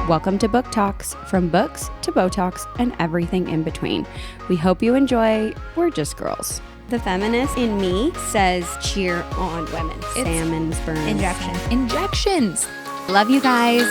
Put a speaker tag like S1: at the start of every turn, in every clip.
S1: Welcome to Book Talks, from books to Botox and everything in between. We hope you enjoy. We're just girls. The feminist in me says cheer on women. Salmon, sperm.
S2: Injections.
S1: Love you guys.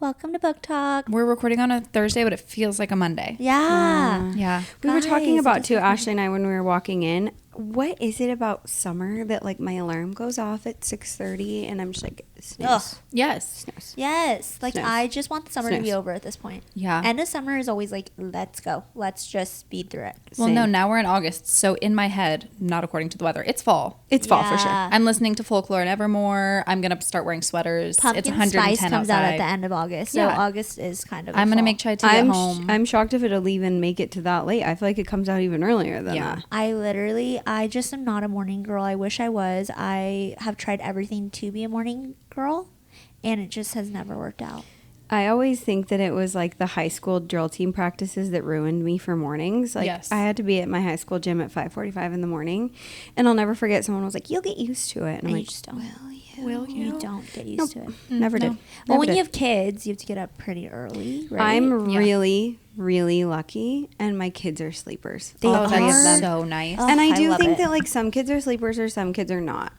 S3: Welcome to Book Talk.
S2: We're recording on a Thursday, but it feels like a Monday.
S3: Yeah.
S2: Yeah.
S1: We were talking
S3: Guys,
S1: about, too, Ashley and I, when we were walking in, what is it about summer that, like, my alarm goes off at 6:30 and I'm just like, snooze.
S3: Ugh.
S2: Yes.
S1: Snooze.
S3: Yes. Like,
S1: Snooze.
S3: I just want the summer to be
S1: Snooze.
S3: over at this point.
S2: Yeah.
S3: End of summer is always like, let's go. Let's just speed through it.
S2: Well,
S1: Same.
S2: no, now we're in August. So in my head, not according to the weather, it's fall.
S1: It's fall for sure.
S3: Yeah.
S2: I'm listening to Folklore and Evermore. I'm going to start wearing sweaters.
S3: Pumpkin
S2: It's 110
S3: spice comes
S2: outside.
S3: out at the end of August. So
S2: Yeah.
S3: August is kind of
S2: I'm going to
S3: fall.
S2: make chai tea at home.
S1: I'm shocked if it'll even make it to that late. I feel like it comes out even earlier than
S2: Yeah.
S1: that.
S3: I just am not a morning girl. I wish I was. I have tried everything to be a morning girl, and it just has never worked out.
S1: I always think that it was like the high school drill team practices that ruined me for mornings. Like
S2: Yes.
S1: I had to be at my high school gym at 5:45 in the morning, and I'll never forget someone was like, "You'll get used to it," and I'm
S3: And
S1: like,
S3: you just don't.
S2: Will you?
S3: You don't get used
S1: Nope.
S3: to it.
S1: "Never
S2: No.
S1: did."
S3: Well,
S1: Never
S3: when
S1: did.
S3: you have kids, you have to get up pretty early, right?
S1: I'm
S2: Yeah.
S1: really lucky, and my kids are sleepers.
S3: They
S1: All three of
S3: are?
S1: them.
S2: so nice.
S3: Oh,
S1: And I
S3: I
S1: do
S3: love
S1: think
S3: it.
S1: that like some kids are sleepers or some kids are not.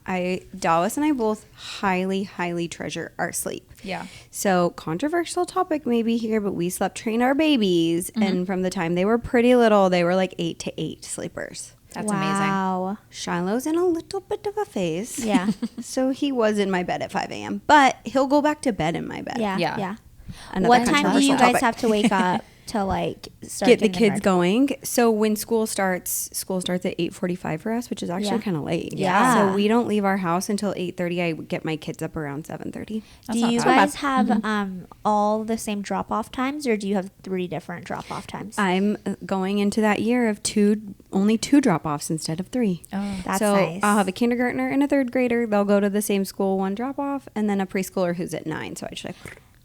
S1: Dallas and I both highly treasure our sleep.
S2: Yeah.
S1: So controversial topic maybe here, but we slept train our babies,
S3: Mm-hmm.
S1: and from the time they were pretty little, they were like 8 to 8 sleepers.
S2: That's amazing.
S3: Wow.
S1: Shiloh's in a little bit of a phase.
S3: Yeah.
S1: So he was in my bed at 5 a.m., but he'll go back to bed in my bed.
S3: Yeah.
S2: Yeah.
S3: Yeah.
S1: Another
S3: What time do
S1: controversial
S3: you guys
S1: topic.
S3: have to wake up to like start
S1: Get the
S3: getting them
S1: kids
S3: ready?
S1: going. So when school starts at 8:45 for us, which is actually
S3: Yeah.
S1: kind of late.
S3: Yeah.
S1: So we don't leave our house until 8:30. I get my kids up around 7:30.
S2: That's
S3: Do
S2: not
S3: you
S2: bad.
S3: guys have all the same drop off times, or do you have 3 different drop off times?
S1: I'm going into that year of only two drop-offs instead of 3.
S2: Oh.
S3: That's
S1: so
S3: nice.
S1: I'll have a kindergartner and a 3rd grader. They'll go to the same school, one drop-off, and then a preschooler who's at 9. So I just like,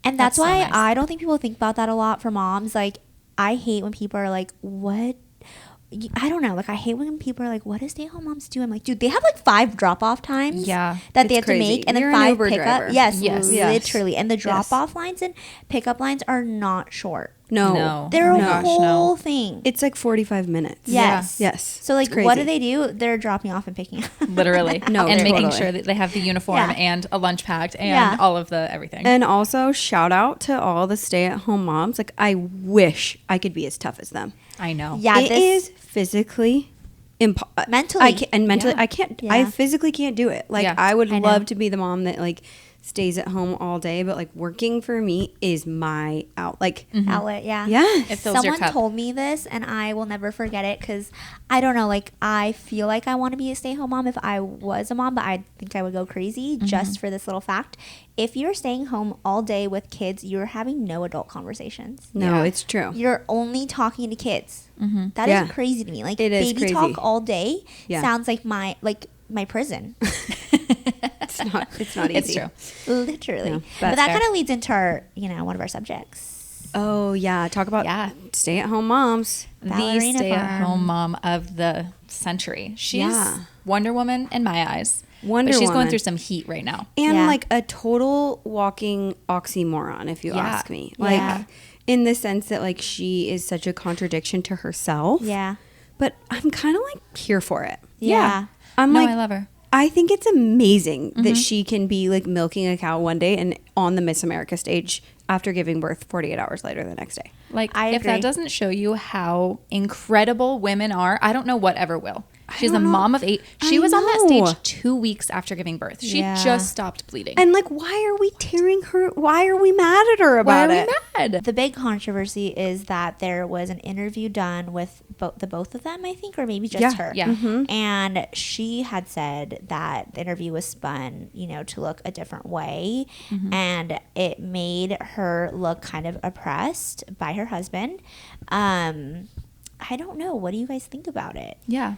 S3: And that's
S2: That's so
S3: why
S2: nice.
S3: I don't think people think about that a lot for moms. Like, I hate when people are like, what? I don't know. Like, I hate when people are like, what do stay-at-home moms do? I'm like, dude, they have like 5 drop-off times
S2: Yeah.
S3: that they
S1: It's
S3: have to
S1: crazy.
S3: make, and
S1: You're
S3: then
S1: an
S3: 5
S1: Uber
S3: pickup.
S1: driver.
S3: Yes,
S2: Yes.
S3: literally. And the
S1: Yes.
S3: drop-off lines and pickup lines are not short.
S1: no.
S3: They're
S2: Oh
S3: a
S2: my gosh,
S3: whole
S2: no.
S3: thing.
S1: It's like 45 minutes.
S3: Yes.
S1: Yes.
S3: So, like,
S1: It's
S3: what do
S1: crazy.
S3: they do? They're dropping off and picking up.
S2: Literally.
S1: No,
S2: and making
S1: totally.
S2: sure that they have the uniform
S3: Yeah.
S2: and a lunch packed and
S3: Yeah.
S2: all of the everything.
S1: And also, shout out to all the stay-at-home moms. Like, I wish I could be as tough as them.
S2: I know.
S3: Yeah,
S1: It is physically
S3: Mentally.
S1: I can't, and mentally,
S2: Yeah.
S1: I can't.
S3: Yeah.
S1: I physically can't do it. Like,
S2: Yeah.
S1: I would
S3: I know.
S1: love to be the mom that like stays at home all day, but like working for me is my out. Like,
S3: outlet. Yeah.
S1: yes.
S2: It fills your
S3: Someone
S2: cup.
S3: told me this, and I will never forget it because I don't know. Like, I feel like I want to be a stay-at-home mom if I was a mom, but I think I would go crazy just for this little fact. If you're staying home all day with kids, you're having no adult conversations.
S1: no,
S2: Yeah.
S1: it's true.
S3: You're only talking to kids. That is
S1: Yeah.
S3: crazy to me. Like,
S1: It is
S3: baby
S1: crazy.
S3: talk all day
S1: Yeah.
S3: sounds like my prison.
S1: It's not. It's not easy.
S2: It's true.
S3: Literally.
S1: No,
S3: but
S1: that's
S3: that
S2: fair.
S3: kind of leads into our, one of our subjects.
S1: Oh yeah, talk about
S2: Yeah.
S1: stay-at-home moms.
S2: The
S3: Ballerina
S2: stay-at-home
S3: farm.
S2: mom of the century. She's
S1: Yeah.
S2: Wonder Woman in my eyes.
S1: Wonder
S2: but she's
S1: Woman.
S2: going through some heat right now.
S1: And
S3: Yeah.
S1: like a total walking oxymoron, if you
S2: Yeah.
S1: ask me. Like,
S3: Yeah.
S1: in the sense that like she is such a contradiction to herself.
S3: Yeah.
S1: But I'm kind of like here for it.
S3: Yeah.
S1: I'm
S2: No,
S1: like,
S2: I love her.
S1: I think it's amazing that she can be like milking a cow one day and on the Miss America stage after giving birth 48 hours later the next day.
S2: Like,
S3: I
S2: if
S3: agree.
S2: that doesn't show you how incredible women are, I don't know what ever will. She's a
S1: don't know.
S2: mom of 8. She
S1: I
S2: was on that
S1: know.
S2: stage 2 weeks after giving birth. She
S3: Yeah.
S2: just stopped bleeding.
S1: And like, why are we tearing her? Why are we mad at her
S2: why
S1: about
S2: are
S1: it?
S2: we mad?
S3: The big controversy is that there was an interview done with both of them, I think, or maybe just
S1: Yeah.
S3: her.
S2: Yeah.
S3: And she had said that the interview was spun, to look a different way. And it made her look kind of oppressed by her husband. I don't know. What do you guys think about it?
S2: Yeah.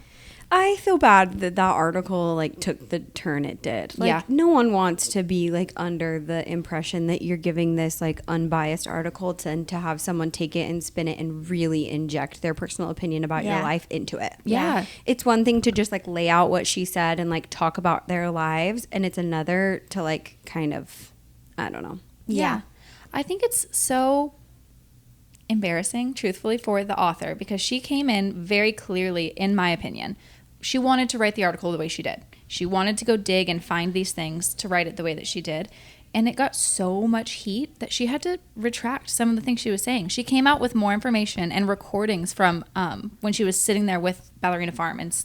S1: I feel bad that article like took the turn it did. Like,
S2: Yeah.
S1: no one wants to be like under the impression that you're giving this like unbiased article to have someone take it and spin it and really inject their personal opinion about your
S3: Yeah.
S1: life into it.
S2: Yeah.
S1: It's one thing to just like lay out what she said and like talk about their lives, and it's another to like kind of, I don't know.
S2: Yeah. I think it's so embarrassing, truthfully, for the author, because she came in very clearly, in my opinion, she wanted to write the article the way she did. She wanted to go dig and find these things to write it the way that she did. And it got so much heat that she had to retract some of the things she was saying. She came out with more information and recordings from when she was sitting there with Ballerina Farm. And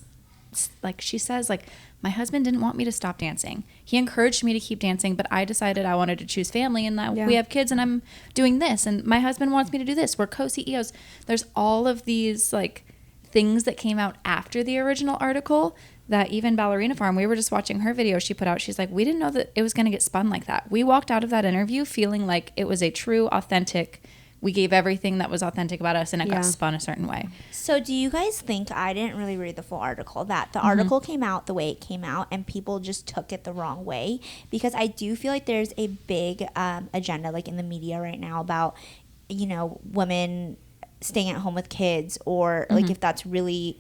S2: like she says, like, my husband didn't want me to stop dancing. He encouraged me to keep dancing, but I decided I wanted to choose family, and now we have kids, and I'm doing this, and my husband wants me to do this. We're co-CEOs. There's all of these like things that came out after the original article that even Ballerina Farm, we were just watching her video she put out. She's like, we didn't know that it was going to get spun like that. We walked out of that interview feeling like it was a true, authentic, we gave everything that was authentic about us, and it got spun a certain way.
S3: So do you guys think, I didn't really read the full article, that the article came out the way it came out and people just took it the wrong way? Because I do feel like there's a big agenda like in the media right now about, you know, women staying at home with kids, or like if that's really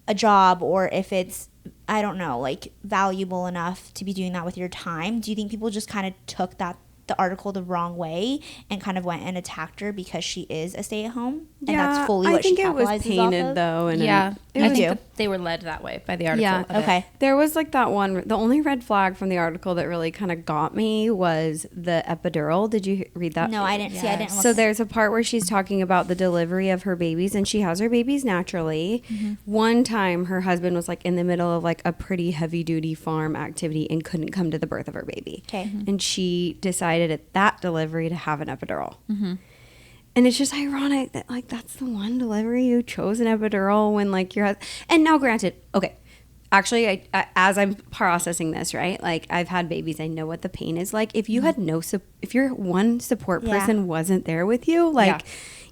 S3: a job, or if it's, I don't know, like valuable enough to be doing that with your time. Do you think people just kind of took the article the wrong way and kind of went and attacked her because she is a stay-at-home, and that's fully what she capitalizes off of?
S1: I think it was painted though, and
S2: I think that they were led that way by the article.
S1: Yeah,
S3: okay.
S1: There was like that one. The only red flag from the article that really kind of got me was the epidural. Did you read that?
S3: No, I didn't see. I didn't.
S1: So there's a part where she's talking about the delivery of her babies, and she has her babies naturally. One time, her husband was like in the middle of like a pretty heavy-duty farm activity and couldn't come to the birth of her baby.
S3: Okay.
S1: And she decided at that delivery to have an epidural. And it's just ironic that like that's the one delivery you chose an epidural when like and now granted, okay, actually I as I'm processing this, right, like I've had babies, I know what the pain is like. If you had if your one support person wasn't there with you, like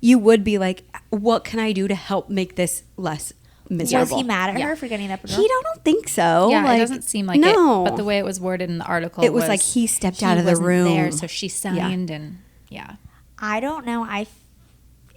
S1: you would be like, what can I do to help make this less miserable?
S3: Was he mad at her for getting the epidural?
S1: He don't think so.
S2: Yeah,
S1: like,
S2: it doesn't seem like it. But the way it was worded in the article,
S1: it was like he stepped out of the room
S2: there, so she signed and
S3: I don't know.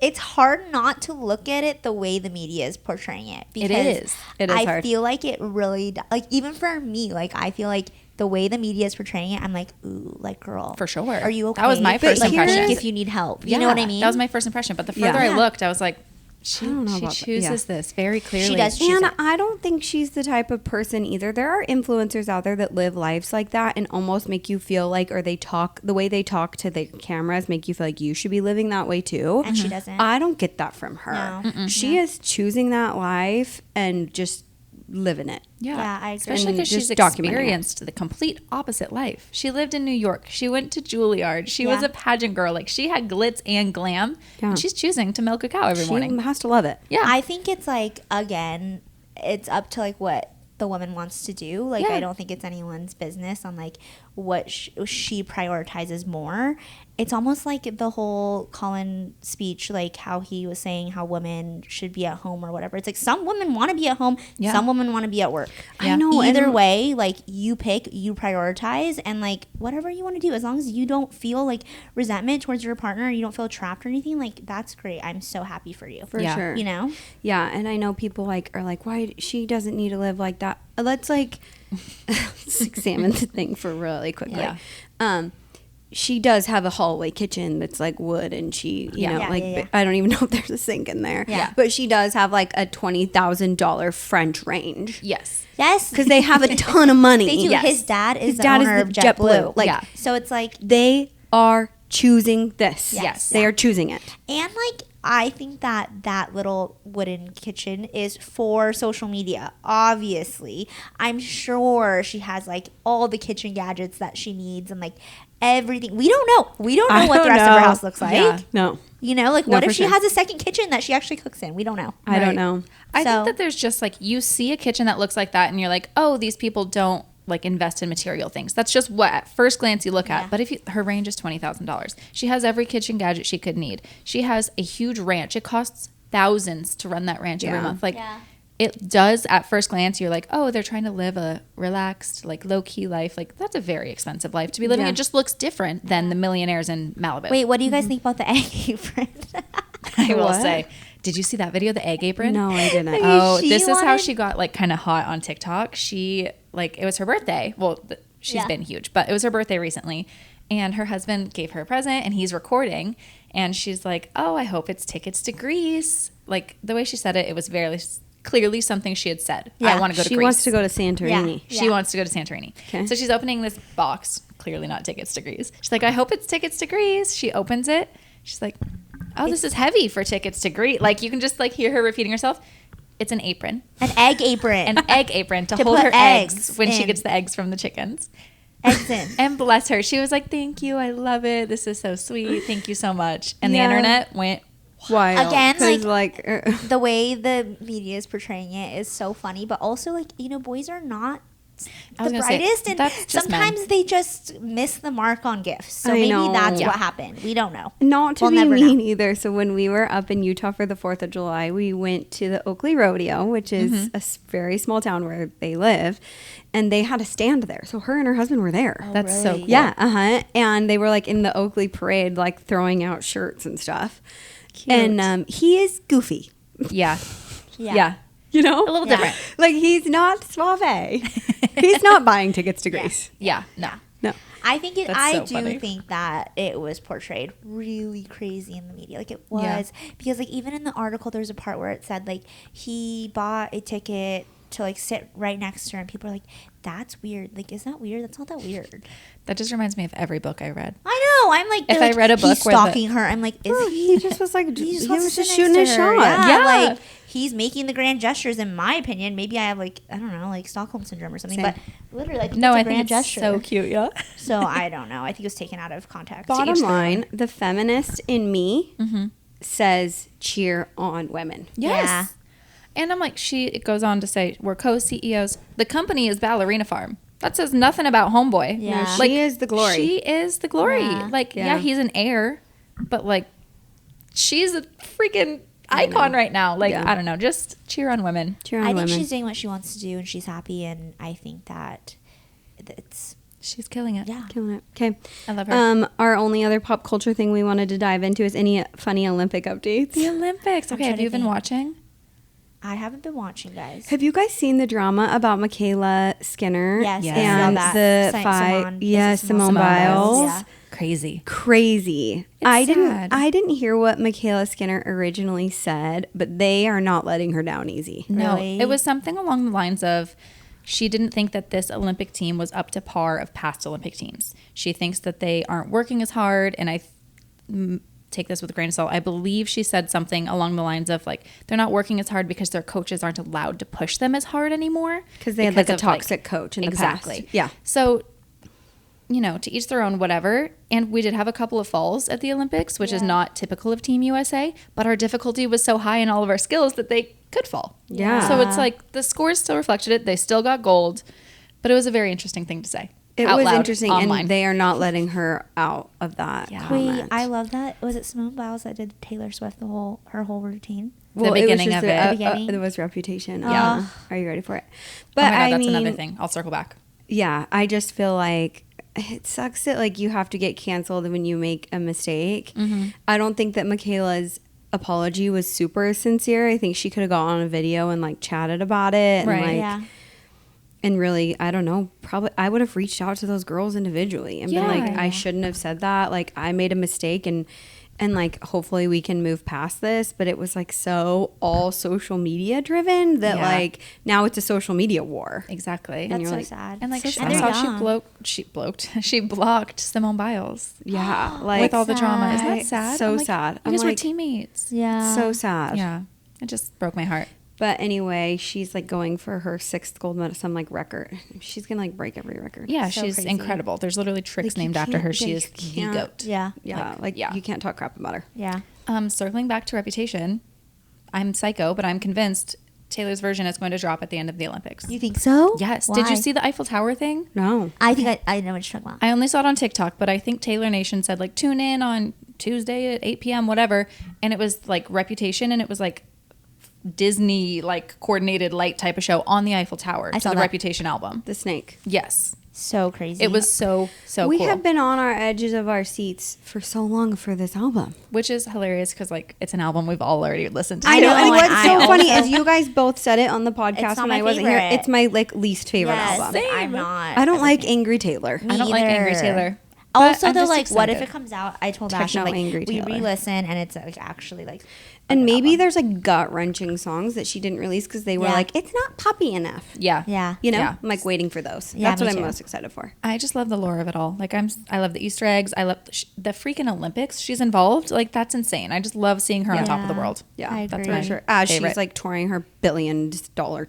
S3: It's hard not to look at it the way the media is portraying it. Because
S1: It is
S3: I
S1: hard.
S3: feel like it really, like even for me, like I feel like the way the media is portraying it, I'm like, ooh, like girl.
S2: For sure.
S3: Are you okay?
S2: That was my first impression.
S3: If you need help. You know what I mean?
S2: That was my first impression. But the further I looked, I was like, she chooses this very clearly.
S3: She does choose
S1: and
S3: it.
S1: I don't think she's the type of person either. There are influencers out there that live lives like that and almost make you feel like, or they talk, the way they talk to the cameras make you feel like you should be living that way too.
S3: And she doesn't.
S1: I don't get that from her.
S3: No.
S1: She is choosing that life and just living it.
S3: Yeah, I agree.
S2: Especially
S1: And
S2: because she's
S1: just documenting it.
S2: experienced the complete opposite life. She lived in New York. She went to Juilliard. She was a pageant girl. Like, she had glitz and glam.
S1: Yeah.
S2: And she's choosing to milk a cow every morning.
S1: She has to love it.
S2: Yeah.
S3: I think it's like, again, it's up to like what the woman wants to do. Like, I don't think it's anyone's business on like what she prioritizes more. It's almost like the whole Colin speech, like how he was saying how women should be at home or whatever. It's like some women want to be at home, some women want to be at work.
S1: I know.
S3: Either way, like you pick, you prioritize, and like whatever you want to do, as long as you don't feel like resentment towards your partner, you don't feel trapped or anything, like that's great. I'm so happy for you.
S1: For sure.
S3: You know?
S1: Yeah, and I know people like are like, why she doesn't need to live like that. Let's like examine the thing for really quickly.
S2: Yeah.
S1: She does have a hallway kitchen that's like wood, and she, you know, I don't even know if there's a sink in there.
S3: Yeah.
S1: But she does have like a $20,000 French range.
S2: Yes.
S3: Yes.
S1: Because they have a ton of money.
S3: They do.
S2: Yes.
S3: His dad is the owner of JetBlue.
S1: Like,
S3: so it's like,
S1: they are choosing this.
S3: Yes.
S1: They are choosing it.
S3: and like I think that little wooden kitchen is for social media. Obviously, I'm sure she has like all the kitchen gadgets that she needs and like everything. We don't know. We don't know what the rest of her house looks like.
S2: Yeah.
S1: No.
S3: You know, like what
S1: for
S3: if she
S1: sure.
S3: has a second kitchen that she actually cooks in? We don't know.
S1: I don't know.
S2: I
S3: So-
S2: think that there's just like, you see a kitchen that looks like that and you're like, oh, these people don't like invest in material things. That's just what at first glance you look at. But if her range is $20,000, she has every kitchen gadget she could need. She has a huge ranch. It costs thousands to run that ranch every month. Like it does at first glance. You're like, oh, they're trying to live a relaxed, like low key life. Like that's a very expensive life to be living. It just looks different than the millionaires in Malibu.
S3: Wait, what do you guys think about the egg apron?
S2: I will
S1: What?
S2: say, did you see that video, the egg apron?
S1: No, I didn't.
S2: Oh,
S3: She
S2: this is how
S3: wanted-
S2: she got like kind of hot on TikTok. She like, it was her birthday. Well, she's been huge. But it was her birthday recently, and her husband gave her a present, and he's recording, and she's like, "Oh, I hope it's tickets to Greece." Like the way she said it, it was very clearly something she had said.
S3: Yeah.
S2: I want to go to
S1: She
S2: Greece.
S1: wants to go to Santorini.
S3: Yeah.
S2: She wants to go to Santorini.
S1: Okay.
S2: So she's opening this box, clearly not tickets to Greece. She's like, I hope it's tickets to Greece. She opens it. She's like, oh, this is heavy for tickets to Greece. Like you can just like hear her repeating herself. It's an apron.
S3: An egg apron.
S2: An egg apron to
S3: To
S2: hold
S3: put
S2: her eggs
S3: eggs
S2: when she
S3: in.
S2: gets the eggs from the chickens.
S3: Eggs in.
S2: And bless her. She was like, thank you. I love it. This is so sweet. Thank you so much. And the
S1: Yeah.
S2: internet went
S1: Wild.
S3: Again,
S1: 'Cause,
S3: The way the media is portraying it is so funny, but also like, you know, boys are not
S2: I was
S3: the
S2: gonna say,
S3: brightest, and
S2: that's just men.
S3: sometimes they just miss the mark on gifts. So
S1: I
S3: maybe
S1: know.
S3: that's
S2: Yeah.
S3: what happened. We don't know.
S1: not to
S3: We'll
S1: be
S3: never
S1: mean
S3: know.
S1: either. So when we were up in Utah for the 4th of July, we went to the Oakley Rodeo, which is a very small town where they live, and they had a stand there. So her and her husband were there.
S2: That's so
S3: really?
S2: cool.
S1: Yeah, and they were like in the Oakley parade, like throwing out shirts and stuff.
S2: Cute.
S1: And he is goofy,
S2: Yeah.
S3: Yeah.
S2: Yeah.
S1: you know,
S2: A little
S3: Yeah.
S2: different.
S1: like he's not suave. He's not buying tickets to Greece.
S2: Yeah. No.
S1: No.
S3: I think
S2: That's
S3: I
S2: so
S3: do
S2: funny.
S3: think that it was portrayed really crazy in the media. Like it
S2: Yeah.
S3: was because like even in the article there's a part where it said like he bought a ticket to like sit right next to her, and people are like, that's weird. Like, is that weird? That's not that weird.
S2: That just reminds me of every book I read.
S3: I know. I'm like,
S2: If
S3: they're
S2: I
S3: like,
S2: read a book
S3: he's
S2: where the-
S3: stalking her. I'm like, is
S1: Bro, he just was like,
S3: he just
S1: he
S3: wants
S1: was
S3: to
S1: just
S3: sit
S1: shooting
S3: next
S1: his
S3: to her.
S1: shot.
S3: Yeah,
S2: Yeah.
S3: like he's making the grand gestures. In my opinion, maybe I have like, I don't know, like Stockholm syndrome or something.
S1: Same.
S3: But literally, like,
S2: No,
S3: it's a
S2: I
S3: grand
S2: think it's
S3: gesture.
S2: so cute. Yeah.
S3: So I don't know. I think it was taken out of context.
S1: Bottom
S2: each their
S1: line, the feminist in me says cheer on women.
S2: Yes.
S3: Yeah.
S2: And I'm like, it goes on to say, we're co-CEOs. The company is Ballerina Farm. That says nothing about Homeboy.
S3: Yeah.
S1: No,
S2: Like,
S1: she is the glory.
S2: She is the glory.
S3: Yeah.
S2: Like,
S1: Yeah.
S2: yeah, he's an heir, but like, she's a freaking icon right now. Like,
S1: Yeah.
S2: I don't know, just cheer on women.
S1: cheer on
S3: I
S1: women.
S3: think she's doing what she wants to do, and she's happy. And I think that it's
S2: She's killing it.
S3: yeah.
S1: Killing it. Okay.
S2: I love her.
S1: Our only other pop culture thing we wanted to dive into is any funny Olympic updates.
S2: The Olympics.
S3: I'm
S2: Okay,
S3: trying
S2: have
S3: to
S2: you been
S3: think.
S2: watching?
S3: I haven't been watching, guys.
S1: Have you guys seen the drama about Michaela Skinner?
S3: Yes,
S2: Yes.
S3: I saw
S1: and
S3: that.
S1: the
S3: Simone-
S1: fight?
S3: is it
S1: Yes, Simone
S2: Simone
S1: Biles.
S2: Biles.
S3: Yeah.
S2: Crazy.
S1: Crazy.
S2: It's
S1: I
S2: sad.
S1: didn't hear what Michaela Skinner originally said, but they are not letting her down easy.
S2: No,
S3: Really?
S2: it was something along the lines of she didn't think that this Olympic team was up to par of past Olympic teams. She thinks that they aren't working as hard, and take this with a grain of salt. I believe she said something along the lines of like they're not working as hard because their coaches aren't allowed to push them as hard anymore
S1: Because they had like a
S2: of, like-
S1: toxic coach in the
S2: exactly.
S1: past. Yeah.
S2: So, you know, to each their own, whatever. And we did have a couple of falls at the Olympics, which is
S3: Yeah.
S2: not typical of Team USA, but our difficulty was so high in all of our skills that they could fall.
S1: Yeah.
S2: So it's like the scores still reflected it. They still got gold, but it was a very interesting thing to say.
S1: It
S2: out
S1: was
S2: loud
S1: interesting,
S2: online.
S1: and they are not letting her out of that
S2: Yeah.
S3: Wait,
S1: comment.
S3: I love that. Was it Simone Biles that did Taylor Swift her whole routine?
S2: The beginning of it.
S3: The beginning?
S1: It was Reputation.
S3: Yeah.
S1: Are you ready for it?
S2: Oh
S1: But
S2: my God,
S1: I
S2: that's
S1: mean,
S2: another thing. I'll circle back.
S1: yeah, I just feel like it sucks that like you have to get canceled when you make a mistake. I don't think that Michaela's apology was super sincere. I think she could have got on a video and like chatted about it, and
S2: Right.
S1: like,
S3: Yeah.
S1: and really, I don't know. Probably, I would have reached out to those girls individually and been like,
S2: Yeah.
S1: I shouldn't have said that. Like, I made a mistake, and like, hopefully, we can move past this. But it was like so all social media driven that
S2: Yeah.
S1: like now it's a social media war.
S2: Exactly.
S1: And
S3: That's
S1: you're
S3: so
S1: like,
S3: sad.
S2: And like
S1: So
S2: I
S1: sad.
S2: saw she blocked Simone Biles
S1: Yeah, like
S2: with all the drama. Isn't
S1: I-
S2: that sad?
S1: so
S2: I'm like,
S1: sad.
S2: You
S1: I'm
S2: guys were
S1: like,
S2: teammates.
S3: Yeah.
S1: so sad.
S2: Yeah. It just broke my heart.
S1: But anyway, she's like going for her 6th gold medal, some like record. She's gonna like break every record.
S2: Yeah,
S3: So
S2: she's
S3: crazy.
S2: incredible. There's literally tricks
S1: Like, you
S2: named after
S1: can't-
S2: her.
S1: yeah,
S2: She
S1: you
S2: is the
S1: can't-
S2: goat.
S3: Yeah.
S1: Yeah, like
S2: yeah.
S1: you can't talk crap about her.
S3: Yeah.
S2: Circling back to Reputation, I'm psycho, but I'm convinced Taylor's version is going to drop at the end of the Olympics.
S3: You think so?
S2: Yes. Did you
S3: Why?
S2: see the Eiffel Tower thing?
S1: No.
S3: I think I know what you're talking about.
S2: I only saw it on TikTok, but I think Taylor Nation said like tune in on Tuesday at 8 p.m. whatever, and it was like Reputation, and it was like Disney like coordinated light type of show on the Eiffel Tower
S3: I
S2: to
S3: saw
S2: the
S3: that.
S2: Reputation album.
S1: The snake.
S2: Yes.
S3: So crazy.
S2: It was so
S1: We
S2: cool.
S1: have been on our edges of our seats for so long for this album.
S2: Which is hilarious because like it's an album we've all already listened to.
S1: I know, and
S3: and
S1: what's
S3: I
S1: so funny
S3: also-
S1: is you guys both said it on the
S3: It's
S1: podcast
S3: not
S1: when
S3: my
S1: I wasn't here.
S3: favorite.
S1: It's my like least favorite
S3: Yes,
S1: album.
S3: I'm not.
S1: I don't
S3: a
S1: like
S3: fan.
S1: Angry Taylor.
S3: Me
S2: I don't like Angry
S3: either.
S2: Taylor.
S3: Also,
S2: I'm
S3: though,
S2: just
S3: like, what if
S2: excited.
S3: it comes out? I told
S1: Techno
S3: Ashley, like,
S1: Angry
S3: we
S1: Taylor.
S3: re-listen, and it's like actually like. a
S1: And
S3: good
S1: maybe
S3: album.
S1: there's like gut wrenching songs that she didn't release because they were
S3: Yeah.
S1: like, it's not poppy enough.
S2: Yeah.
S3: Yeah.
S1: You know,
S2: Yeah.
S1: I'm like waiting for those.
S3: Yeah,
S1: That's
S3: me
S1: what I'm
S3: too.
S1: most excited for.
S2: I just love the lore of it all. Like I love the Easter eggs. I love the freaking Olympics. She's involved. Like that's insane. I just love seeing her on top of the world.
S1: Yeah,
S3: I
S1: that's
S3: agree.
S1: for sure. As
S2: Favorite.
S1: she's like touring her $1 billion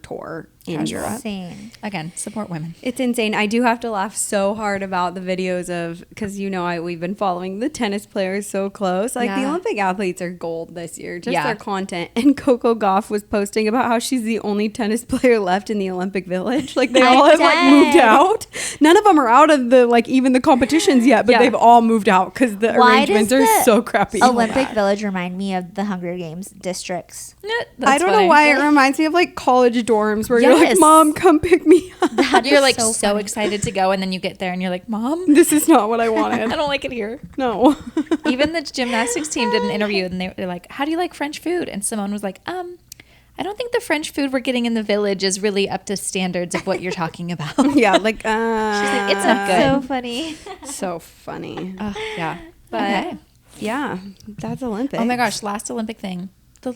S1: tour in Europe.
S3: Insane.
S2: Again, support women.
S1: It's insane. I do have to laugh so hard about the videos of because we've been following the tennis players so close. Like the
S2: Yeah.
S1: Olympic athletes are gold this year, just
S2: Yeah.
S1: their content. And Coco Gauff was posting about how she's the only tennis player left in the Olympic Village. Like they all have like moved
S3: dead.
S1: out. None of them are out of the like even the competitions yet, but
S2: Yeah.
S1: they've all moved out because the
S3: Why does
S1: arrangements are
S3: the
S1: so crappy.
S3: Olympic Village remind me of the Hunger Games districts.
S1: I don't know why it reminds me of like college dorms where you're like,
S2: Yes.
S1: Mom, come pick me up.
S3: That
S2: You're
S3: is
S2: like
S3: so
S2: so
S3: funny.
S2: excited to go, and then you get there, and you're like, "Mom,
S1: This is not what I
S2: I
S1: wanted.
S2: don't like it here."
S1: No.
S2: Even the gymnastics team did an interview, and they're like, "How do you like French food?" And Simone was like, I don't think the French food we're getting in the village is really up to standards of what you're talking about."
S1: Yeah, like
S2: She's like, "It's not good."
S3: So funny.
S1: So funny.
S2: Yeah.
S1: But
S2: Okay.
S1: yeah, that's Olympics.
S2: Oh my gosh, last Olympic thing. The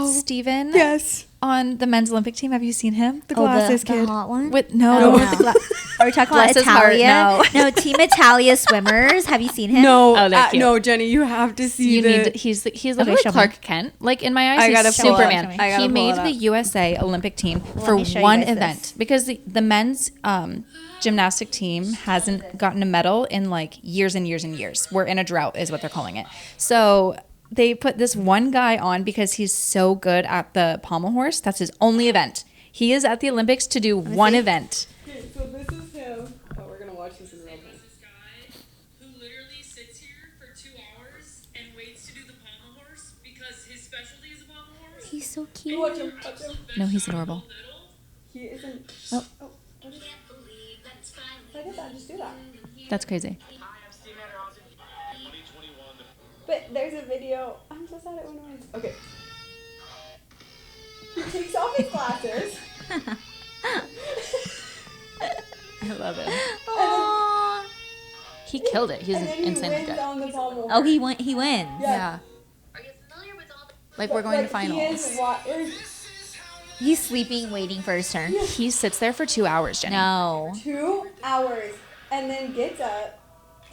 S2: Steven
S1: Yes.
S2: on the men's Olympic team. Have you seen him?
S1: The glasses
S3: the
S1: kid.
S3: hot one.
S2: With no,
S3: Oh,
S2: the one
S3: no.
S2: with the
S3: Are we talking about
S2: Bless his heart,
S3: Italia?
S2: no.
S3: No, Team Italia swimmers. Have you seen him?
S1: No,
S2: Oh, they're cute.
S1: no, Jenny, you have to see
S2: you
S1: the.
S2: need to, he's literally
S3: show me.
S2: Clark Kent. Like in my eyes,
S1: I
S2: he's
S1: gotta pull it up.
S2: Superman.
S1: I gotta
S2: He
S1: pull
S2: made
S1: it up.
S2: the USA Olympic team
S3: Let
S2: for
S3: me show you
S2: one
S3: guys
S2: event
S3: this.
S2: because the men's gymnastic team hasn't gotten a medal in like years and years and years. We're in a drought, is what they're calling it. So they put this one guy on because he's so good at the pommel horse. That's his only event. He is at the Olympics to do one
S3: see.
S2: event.
S1: Okay, so this is him. Oh, we're gonna watch this in real time.
S4: There's this guy who literally sits here for 2 hours and waits to do the pommel horse because his specialty is a pommel horse.
S3: He's so cute.
S1: Watch him. Watch him.
S2: No, he's adorable.
S1: He isn't.
S2: Oh.
S1: Look at that. Just do that.
S2: That's crazy.
S1: But there's a video. I'm so sad it went away. Okay. He takes off his glasses.
S2: I love him.
S3: Aww.
S2: He killed it. He's
S1: And then he
S2: insanely
S1: wins
S2: good.
S1: on the pommel.
S3: Oh, he wins.
S2: Yeah.
S4: Are you familiar with all the
S2: Like we're going to finals.
S3: He's sleeping, waiting for his turn.
S2: He sits there for 2 hours, Jenny.
S3: No.
S1: 2 hours and then gets up,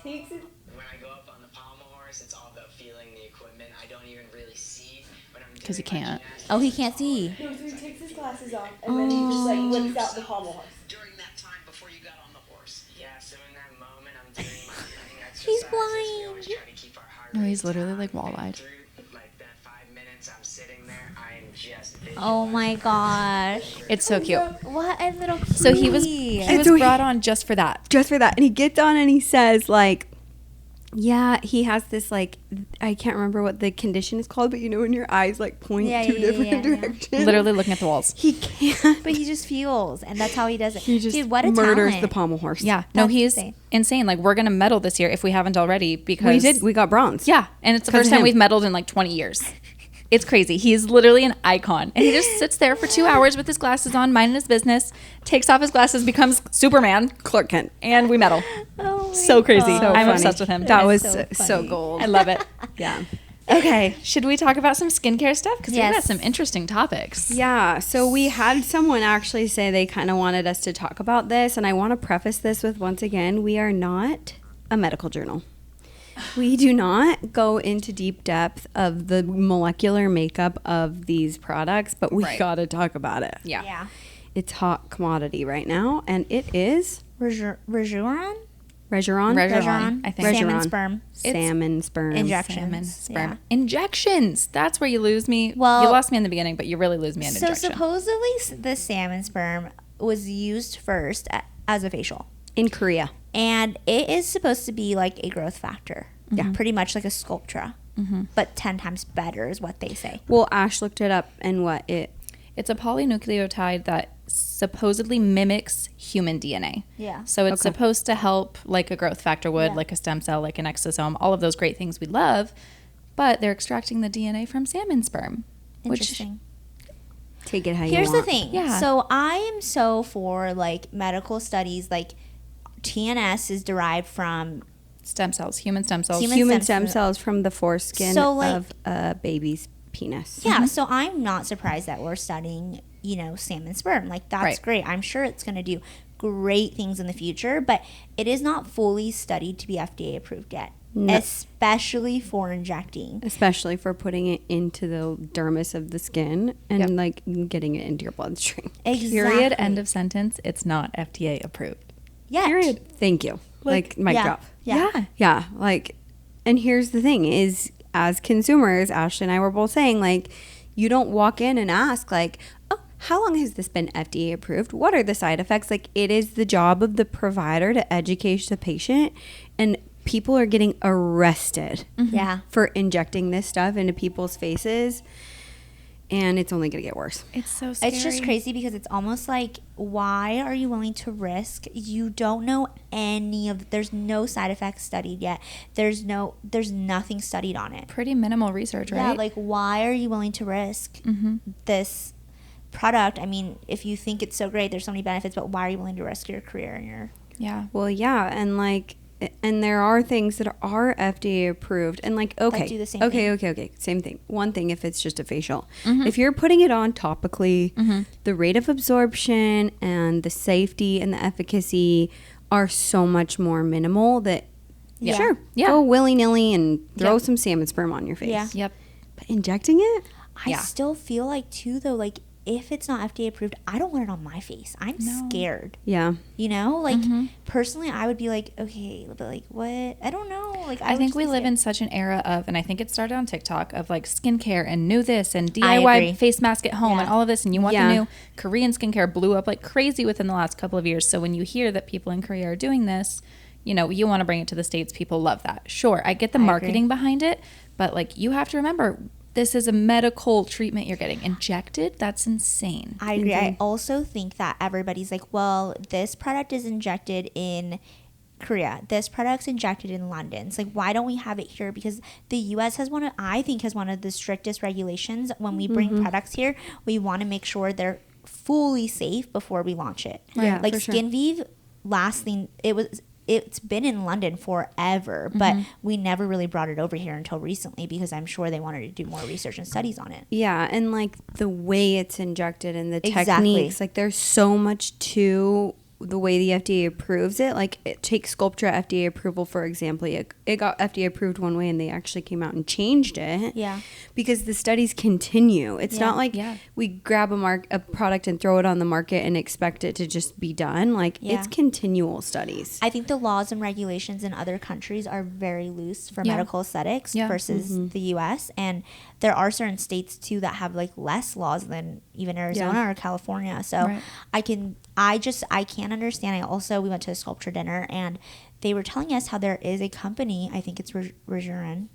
S1: takes it.
S5: When I go up on the pommel horse, it's all about feeling the equipment. I don't even really see when I'm doing
S2: 'Cause you
S5: my
S2: can't.
S5: gymnastics.
S3: Oh, he can't see.
S1: No, so he takes his glasses off and then he just like whips out the pommel horse.
S5: During that time before you got on the horse. Yeah, so in that moment, I'm doing my breathing
S3: He's
S5: exercises. We always
S3: blind.
S5: try to keep our heart
S2: No,
S5: rate
S2: he's literally
S5: down.
S2: like wall-eyed.
S5: Through, like that 5 minutes I'm sitting there, I am just
S3: Oh my gosh.
S2: It's so cute.
S3: What a little cutie.
S2: So he was
S1: And so he-
S2: brought on just for that.
S1: Just for that. And he gets on and he says like, yeah, he has this like, I can't remember what the condition is called, but you know when your eyes like point
S3: Yeah,
S1: two
S3: yeah,
S1: different
S3: yeah, yeah.
S1: directions.
S2: Literally looking at the walls.
S1: He can't.
S3: But he just feels, and that's how he does it.
S1: He just
S3: Dude, what a
S1: murders
S3: talent.
S1: the pommel horse.
S2: Yeah. No,
S3: That's
S2: he's
S3: insane.
S2: insane. Like we're gonna medal this year if we haven't already because
S1: We did. We got bronze.
S2: Yeah, and it's the
S1: 'Cause
S2: first
S1: of
S2: time
S1: him.
S2: we've medaled in like 20 years. It's crazy. He's literally an icon. And he just sits there for 2 hours with his glasses on, minding his business, takes off his glasses, becomes Superman,
S1: Clark Kent.
S2: and we medal.
S3: Oh my
S2: So crazy.
S3: God.
S1: So
S2: I'm
S1: funny.
S2: obsessed with him.
S1: That was
S3: so
S1: so
S3: funny.
S1: gold.
S2: I love it.
S1: Yeah.
S2: Okay, should we talk about some skincare stuff? Because we've got
S3: Yes.
S2: some interesting topics.
S1: Yeah, so we had someone actually say they kind of wanted us to talk about this, and I want to preface this with once again, we are not a medical journal. We do not go into deep depth of the molecular makeup of these products, but we
S2: Right.
S1: got to talk about it.
S2: Yeah.
S3: Yeah.
S1: It's hot commodity right now, and it is
S3: Rejuveron?
S1: Regeron,
S2: Regeron, I think.
S3: Salmon
S1: Regeron.
S3: sperm.
S1: salmon sperm.
S3: Injections.
S2: Salmon, sperm.
S3: Yeah.
S2: Injections. That's where you lose me.
S3: Well-
S2: you lost me in the beginning, but you really lose me in
S3: So
S2: injection.
S3: supposedly the salmon sperm was used first as a facial.
S1: in Korea.
S3: And it is supposed to be like a growth factor. Yeah. Pretty much like a Sculptra. But 10 times better is what they say.
S1: Well, Ash looked it up, and what it
S2: It's a polynucleotide that supposedly mimics human DNA.
S3: Yeah.
S2: So it's supposed to help like a growth factor would,
S3: Yeah.
S2: like a stem cell, like an exosome, all of those great things we love. But they're extracting the DNA from salmon sperm.
S3: Interesting.
S1: Take it how you
S3: Here's
S1: want.
S3: the thing.
S2: Yeah.
S3: So I am so for like medical studies. Like TNS is derived from
S2: Stem cells, human stem cells.
S3: stem
S1: Human stem cells from the foreskin
S3: So, like-
S1: of a baby's penis.
S3: Yeah, so I'm not surprised that we're studying, salmon sperm. Like, that's
S2: Right.
S3: great. I'm sure it's going to do great things in the future, but it is not fully studied to be FDA approved yet,
S1: No.
S3: especially for injecting.
S1: Especially for putting it into the dermis of the skin and
S2: Yep.
S1: like getting it into your bloodstream.
S3: Exactly.
S2: Period. End of sentence. It's not FDA approved.
S3: Yet.
S1: Period. Thank you. Like mic
S3: yeah.
S1: drop.
S3: Yeah.
S1: Yeah. Like, and here's the thing is, as consumers, Ashley and I were both saying, like, you don't walk in and ask, like, oh, how long has this been FDA approved? What are the side effects? Like, it is the job of the provider to educate the patient, and people are getting arrested
S3: Yeah.
S1: for injecting this stuff into people's faces, and it's only going to get worse.
S2: It's so scary.
S3: It's just crazy because it's almost like, why are you willing to risk? You don't know there's no side effects studied yet. There's nothing studied on it.
S2: Pretty minimal research, right?
S3: Yeah, like, why are you willing to risk this product? I mean, if you think it's so great, there's so many benefits, but why are you willing to risk your career and your...
S2: Yeah.
S1: Well, yeah, and like, and there are things that are FDA approved, and like, okay,
S3: do the same
S1: okay,
S3: thing.
S1: okay, same thing. One thing if it's just a facial,
S3: Mm-hmm.
S1: if you're putting it on topically, the rate of absorption and the safety and the efficacy are so much more minimal that,
S3: Yeah.
S1: sure,
S2: Yeah.
S1: go willy nilly and throw
S2: Yep.
S1: some salmon sperm on your face.
S3: Yeah.
S2: Yep.
S1: But injecting it,
S3: I
S2: Yeah.
S3: still feel like, too, though, like, if it's not FDA approved, I don't want it on my face. I'm scared.
S1: yeah,
S3: Like, personally, I would be like, okay, but like, what? I don't know. Like,
S2: I
S3: would
S2: think
S3: just
S2: we
S3: be
S2: live
S3: scared.
S2: in such an era of, and I think it started on TikTok, of like skincare and new this and
S3: I
S2: DIY
S3: agree.
S2: face mask at home and
S3: Yeah.
S2: all of this. And you want
S1: Yeah.
S2: the new Korean skincare blew up like crazy within the last couple of years. So when you hear that people in Korea are doing this, you want to bring it to the States. People love that. Sure. I get the marketing behind it, but like, you have to remember, this is a medical treatment you're getting. Injected? That's insane.
S3: I agree. I also think that everybody's like, well, this product is injected in Korea. This product's injected in London. It's like, why don't we have it here? Because the U.S. has one of the strictest regulations. When we bring products here, we want to make sure they're fully safe before we launch it.
S1: Yeah,
S3: like
S1: for sure.
S3: SkinVive, it's been in London forever, but we never really brought it over here until recently because I'm sure they wanted to do more research and studies on it.
S1: yeah, and like the way it's injected and the
S3: Exactly.
S1: techniques, like there's so much to the way the FDA approves it. Like, it takes Sculptra FDA approval, for example. It got FDA approved one way and they actually came out and changed it.
S3: Yeah.
S1: Because the studies continue. It's
S3: Yeah.
S1: not like
S2: Yeah.
S1: we grab a product and throw it on the market and expect it to just be done. Like,
S3: Yeah.
S1: it's continual studies.
S3: I think the laws and regulations in other countries are very loose for
S2: Yeah.
S3: medical aesthetics
S2: Yeah.
S3: versus the US. And there are certain states too that have like less laws than even Arizona or California. So
S2: Right.
S3: I can't understand. We went to a sculpture dinner and they were telling us how there is a company, I think it's Rejuren,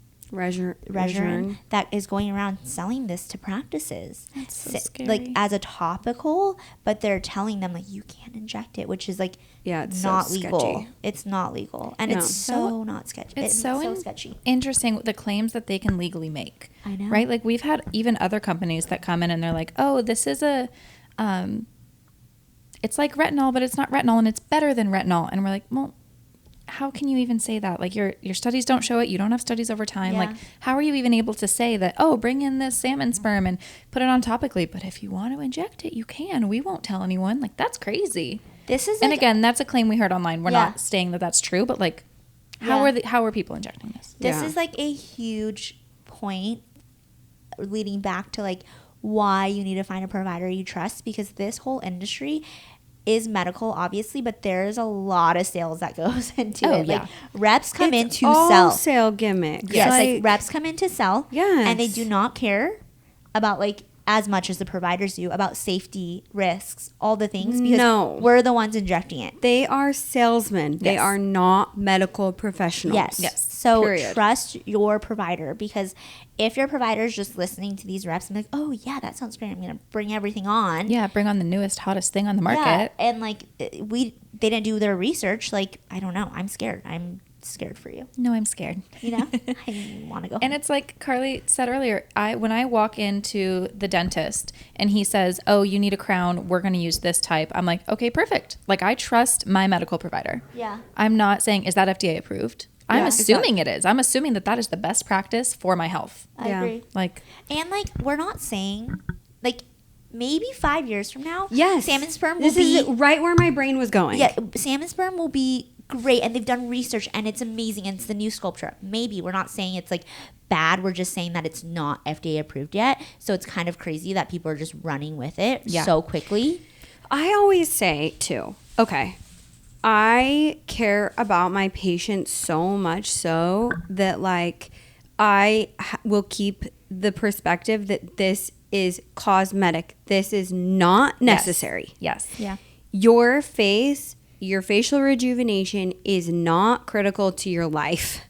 S3: that is going around selling this to practices.
S2: That's so
S3: Like,
S2: scary.
S3: as a topical, but they're telling them like, you can't inject it, which is like,
S1: Yeah, it's so
S3: not legal.
S1: sketchy.
S3: It's not legal, and
S1: No.
S3: it's so not sketchy.
S2: It's so
S3: sketchy.
S2: Interesting the claims that they can legally make.
S3: I know.
S2: Right? Like, we've had even other companies that come in and they're like, oh, this is it's like retinol, but it's not retinol and it's better than retinol. And we're like, well, how can you even say that? Like, your studies don't show it. You don't have studies over time.
S3: Yeah.
S2: Like, how are you even able to say that, oh, bring in this salmon sperm and put it on topically, but if you want to inject it, you can. We won't tell anyone. Like, that's crazy.
S3: This is
S2: And
S3: like,
S2: again, that's a claim we heard online. We're
S3: Yeah.
S2: not saying that that's true, but like,
S3: Yeah.
S2: how are people injecting this?
S3: this
S1: Yeah.
S3: is like a huge point leading back to like why you need to find a provider you trust, because this whole industry is medical, obviously, but there's a lot of sales that goes into
S2: Oh,
S3: it.
S2: yeah.
S3: Like, reps come in
S1: It's
S3: to
S1: all
S3: sell.
S1: sale gimmicks.
S3: Yes, like
S1: Like,
S3: reps come in to sell.
S1: Yes.
S3: And they do not care about like as much as the providers do about safety risks, all the things, because
S1: No.
S3: we're the ones injecting it.
S1: They are salesmen. They
S2: Yes.
S1: are not medical professionals.
S3: Yes. So
S1: Period.
S3: trust your provider, because if your provider is just listening to these reps and like, oh yeah, that sounds great, I'm gonna bring everything on.
S2: Yeah, bring on the newest, hottest thing on the market.
S3: Yeah, and like they didn't do their research. Like, I don't know. I'm scared. I'm scared for you.
S2: No, I'm scared.
S3: You know, I want to go.
S2: And it's like Carly said earlier, when I walk into the dentist and he says, oh, you need a crown, we're going to use this type. I'm like, okay, perfect. Like, I trust my medical provider.
S3: Yeah.
S2: I'm not saying, is that FDA approved? I'm
S1: Yeah,
S2: assuming it is. I'm assuming that is the best practice for my health.
S3: I
S1: Yeah.
S3: agree.
S2: Like,
S3: And like, we're not saying like maybe 5 years from now,
S1: Yes.
S3: salmon sperm will
S1: This is
S3: be
S1: right where my brain was going.
S3: yeah, salmon sperm will be great, and they've done research and it's amazing, and it's the new sculpture. Maybe we're not saying it's like bad, we're just saying that it's not FDA approved yet. So it's kind of crazy that people are just running with it
S2: Yeah.
S3: so quickly.
S1: I always say too, okay, I care about my patients so much so that like will keep the perspective that this is cosmetic. This is not necessary.
S2: yes.
S3: Yeah.
S1: Your face, your facial rejuvenation is not critical to your life.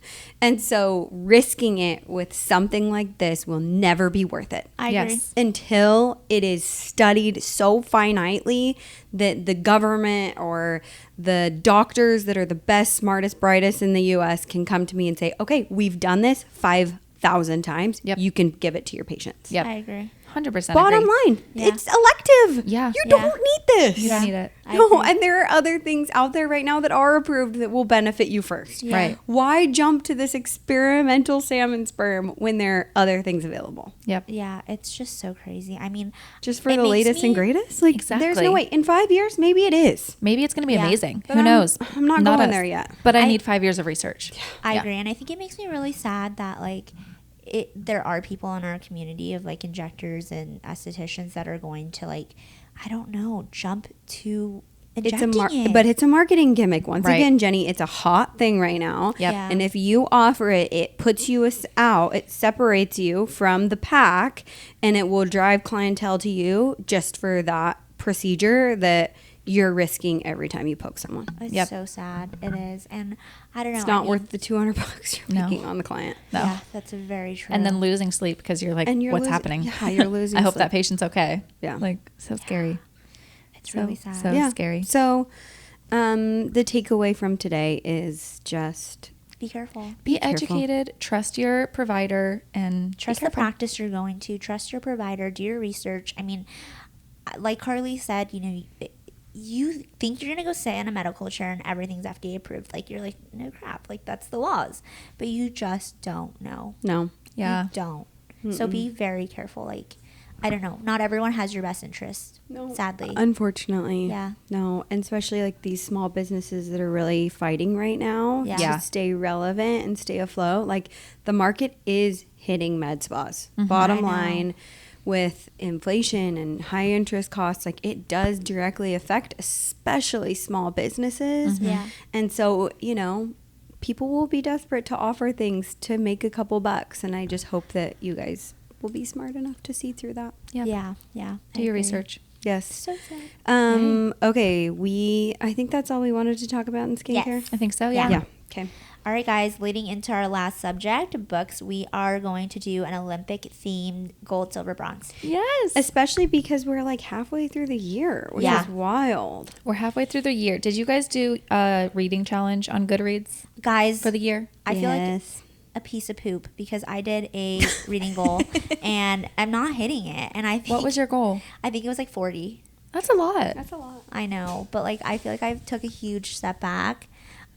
S1: And so risking it with something like this will never be worth it.
S3: I
S2: Yes.
S3: agree.
S1: Until it is studied so finitely that the government or the doctors that are the best, smartest, brightest in the US can come to me and say, okay, we've done this 5,000 times.
S2: Yep.
S1: You can give it to your patients.
S2: Yep.
S3: I agree.
S2: 100%
S1: Bottom
S2: agree.
S1: line,
S3: Yeah.
S1: it's elective.
S2: Yeah.
S1: You
S3: Yeah.
S1: don't need this.
S2: You don't need it.
S3: I
S1: No,
S3: agree.
S1: and there are other things out there right now that are approved that will benefit you first.
S3: Yeah.
S2: Right.
S1: Why jump to this experimental salmon sperm when there are other things available?
S2: Yep.
S3: Yeah, it's just so crazy. I mean,
S1: Just for
S3: it
S1: the
S3: makes
S1: latest and
S3: me-
S1: greatest? Like, there's
S2: Exactly.
S1: no way. In 5 years, maybe it is.
S2: Maybe it's going to be
S3: Yeah.
S2: amazing.
S1: But
S2: Who knows?
S1: I'm not going
S2: us.
S1: there yet.
S2: But I
S3: I-
S2: need 5 years of research.
S3: I
S2: Yeah.
S3: agree, and I think it makes me really sad that like there are people in our community of like injectors and estheticians that are going to like, I don't know, jump to injecting it.
S1: But it's a marketing gimmick. Once
S2: Right.
S1: again, Jenny, it's a hot thing right now.
S2: Yep.
S3: Yeah.
S1: And if you offer it, it puts you out. It separates you from the pack, and it will drive clientele to you just for that procedure that you're risking every time you poke someone.
S3: It's
S2: Yep.
S3: so sad. It is, and I don't know.
S1: It's not
S3: I mean,
S1: worth the $200 you're
S2: No.
S1: making on the client.
S2: No.
S3: Yeah, that's very true.
S2: And then losing sleep because you're like,
S1: And you're
S2: what's
S1: losing-
S2: happening?
S1: yeah, you're losing
S2: I hope
S1: sleep.
S2: that patient's okay.
S1: Yeah.
S2: Like, so scary.
S3: it's really sad.
S2: so- scary.
S1: So, the takeaway from today is just
S3: Be careful.
S2: Be
S1: careful.
S2: educated, trust your provider, and
S3: Trust the practice you're going to. Trust your provider. Do your research. I mean, like Carly said, you know, you think you're gonna go sit in a medical chair and everything's FDA approved. Like you're like, no crap. Like that's the laws, but you just don't know.
S1: no.
S2: Yeah.
S3: You don't. So be very careful. Like, I don't know. Not everyone has your best interest.
S1: No.
S3: Sadly.
S1: Unfortunately.
S3: Yeah.
S1: No. And especially like these small businesses that are really fighting right now
S3: Yeah.
S2: Yeah.
S1: to stay relevant and stay afloat. Like the market is hitting med spas. Bottom
S3: I know.
S1: line, with inflation and high interest costs, like it does directly affect especially small businesses.
S3: Yeah.
S1: And so, you know, people will be desperate to offer things to make a couple bucks. And I just hope that you guys will be smart enough to see through that.
S2: Yep.
S3: Yeah. Yeah.
S2: Do
S3: I
S2: your
S3: agree.
S2: research.
S1: Yes.
S3: So sad.
S1: Okay. I think that's all we wanted to talk about in skincare.
S3: Yes.
S2: I think so. Yeah.
S1: Yeah. Okay.
S3: All right, guys, leading into our last subject, books, we are going to do an Olympic themed gold, silver, bronze.
S2: Yes.
S1: Especially because we're like halfway through the year, which
S3: Yeah.
S1: is wild.
S2: We're halfway through the year. Did you guys do a reading challenge on Goodreads
S3: Guys,
S2: for the year?
S3: I feel like
S1: Yes.
S3: a piece of poop because I did a reading goal and I'm not hitting it. And I think
S2: What was your goal?
S3: I think it was like 40.
S2: That's a lot.
S1: That's a lot.
S3: I know, but like I feel like I took a huge step back.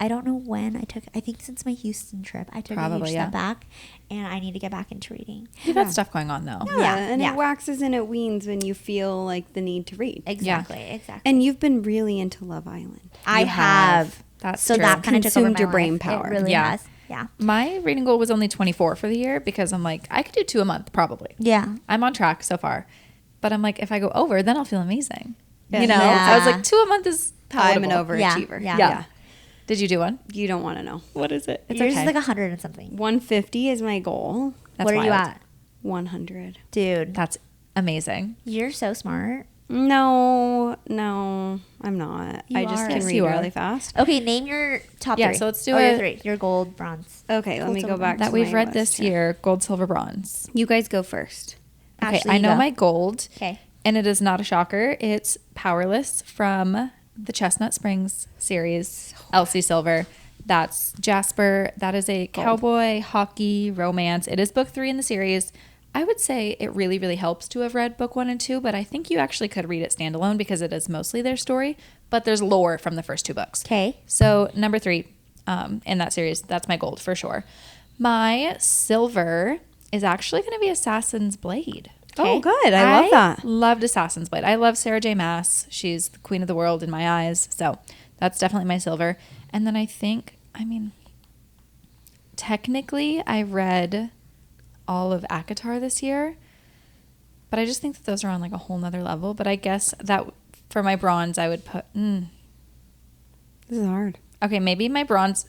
S3: I don't know when I think since my Houston trip, I took a
S2: Probably,
S3: huge
S2: yeah.
S3: step back and I need to get back into reading.
S2: You've had stuff going on though.
S1: Yeah, and
S3: yeah.
S1: it waxes and it weans when you feel like the need to read.
S3: Exactly, exactly.
S1: And you've been really into Love Island.
S3: I
S2: You
S3: have.
S2: That's
S3: so
S2: true.
S3: that kind of took over
S1: Consumed
S3: my
S1: your
S3: life.
S1: brain power.
S3: It really
S2: Yeah.
S3: has. Yeah.
S2: My reading goal was only 24 for the year because I'm like, I could do 2 a month probably.
S3: Yeah.
S2: I'm on track so far. But I'm like, if I go over, then I'll feel amazing.
S1: Yeah.
S2: You know?
S3: Yeah.
S2: I was like, 2 a month is
S1: I'm an
S2: palatable.
S3: Yeah,
S1: overachiever.
S3: yeah.
S2: Did you do one?
S1: You don't want to know.
S2: What is it? It's
S3: Yours
S2: okay.
S3: is like 100 and something.
S1: 150 is my goal.
S2: That's
S3: what are you
S2: wild.
S3: at?
S1: 100.
S3: Dude.
S2: That's amazing.
S3: You're so smart.
S1: No, I'm not.
S3: You
S1: I just
S3: are.
S1: can
S2: Yes,
S1: read
S2: you are.
S1: really fast.
S3: Okay, name your top
S2: Yeah,
S3: three.
S2: so let's do
S3: your
S2: a-
S3: three. Your gold, bronze.
S1: Okay, let
S3: Gold,
S1: me go
S3: silver,
S1: back
S2: That
S1: to
S2: we've
S1: my
S2: read
S1: list
S2: this
S1: here.
S2: year, gold, silver, bronze.
S1: You guys go first.
S2: Okay,
S3: Ashley,
S2: I
S3: you
S2: know
S3: go.
S2: my gold.
S3: Okay.
S2: And it is not a shocker. It's Powerless from the Chestnut Springs series, Elsie Silver. That's Jasper. That is a cowboy hockey romance. It is book 3 in the series. I would say it really, really helps to have read book 1 and 2, but I think you actually could read it standalone because it is mostly their story, but there's lore from the first 2 books.
S3: Okay.
S2: So number 3 in that series, that's my gold for sure. My silver is actually going to be Assassin's Blade.
S1: Oh, good. I love that.
S2: Loved Assassin's Blade. I love Sarah J. Maas. She's the queen of the world in my eyes. So that's definitely my silver. And then technically I read all of ACOTAR this year, but I just think that those are on like a whole nother level. But I guess that for my bronze, I would put,
S1: This is hard.
S2: okay, maybe my bronze,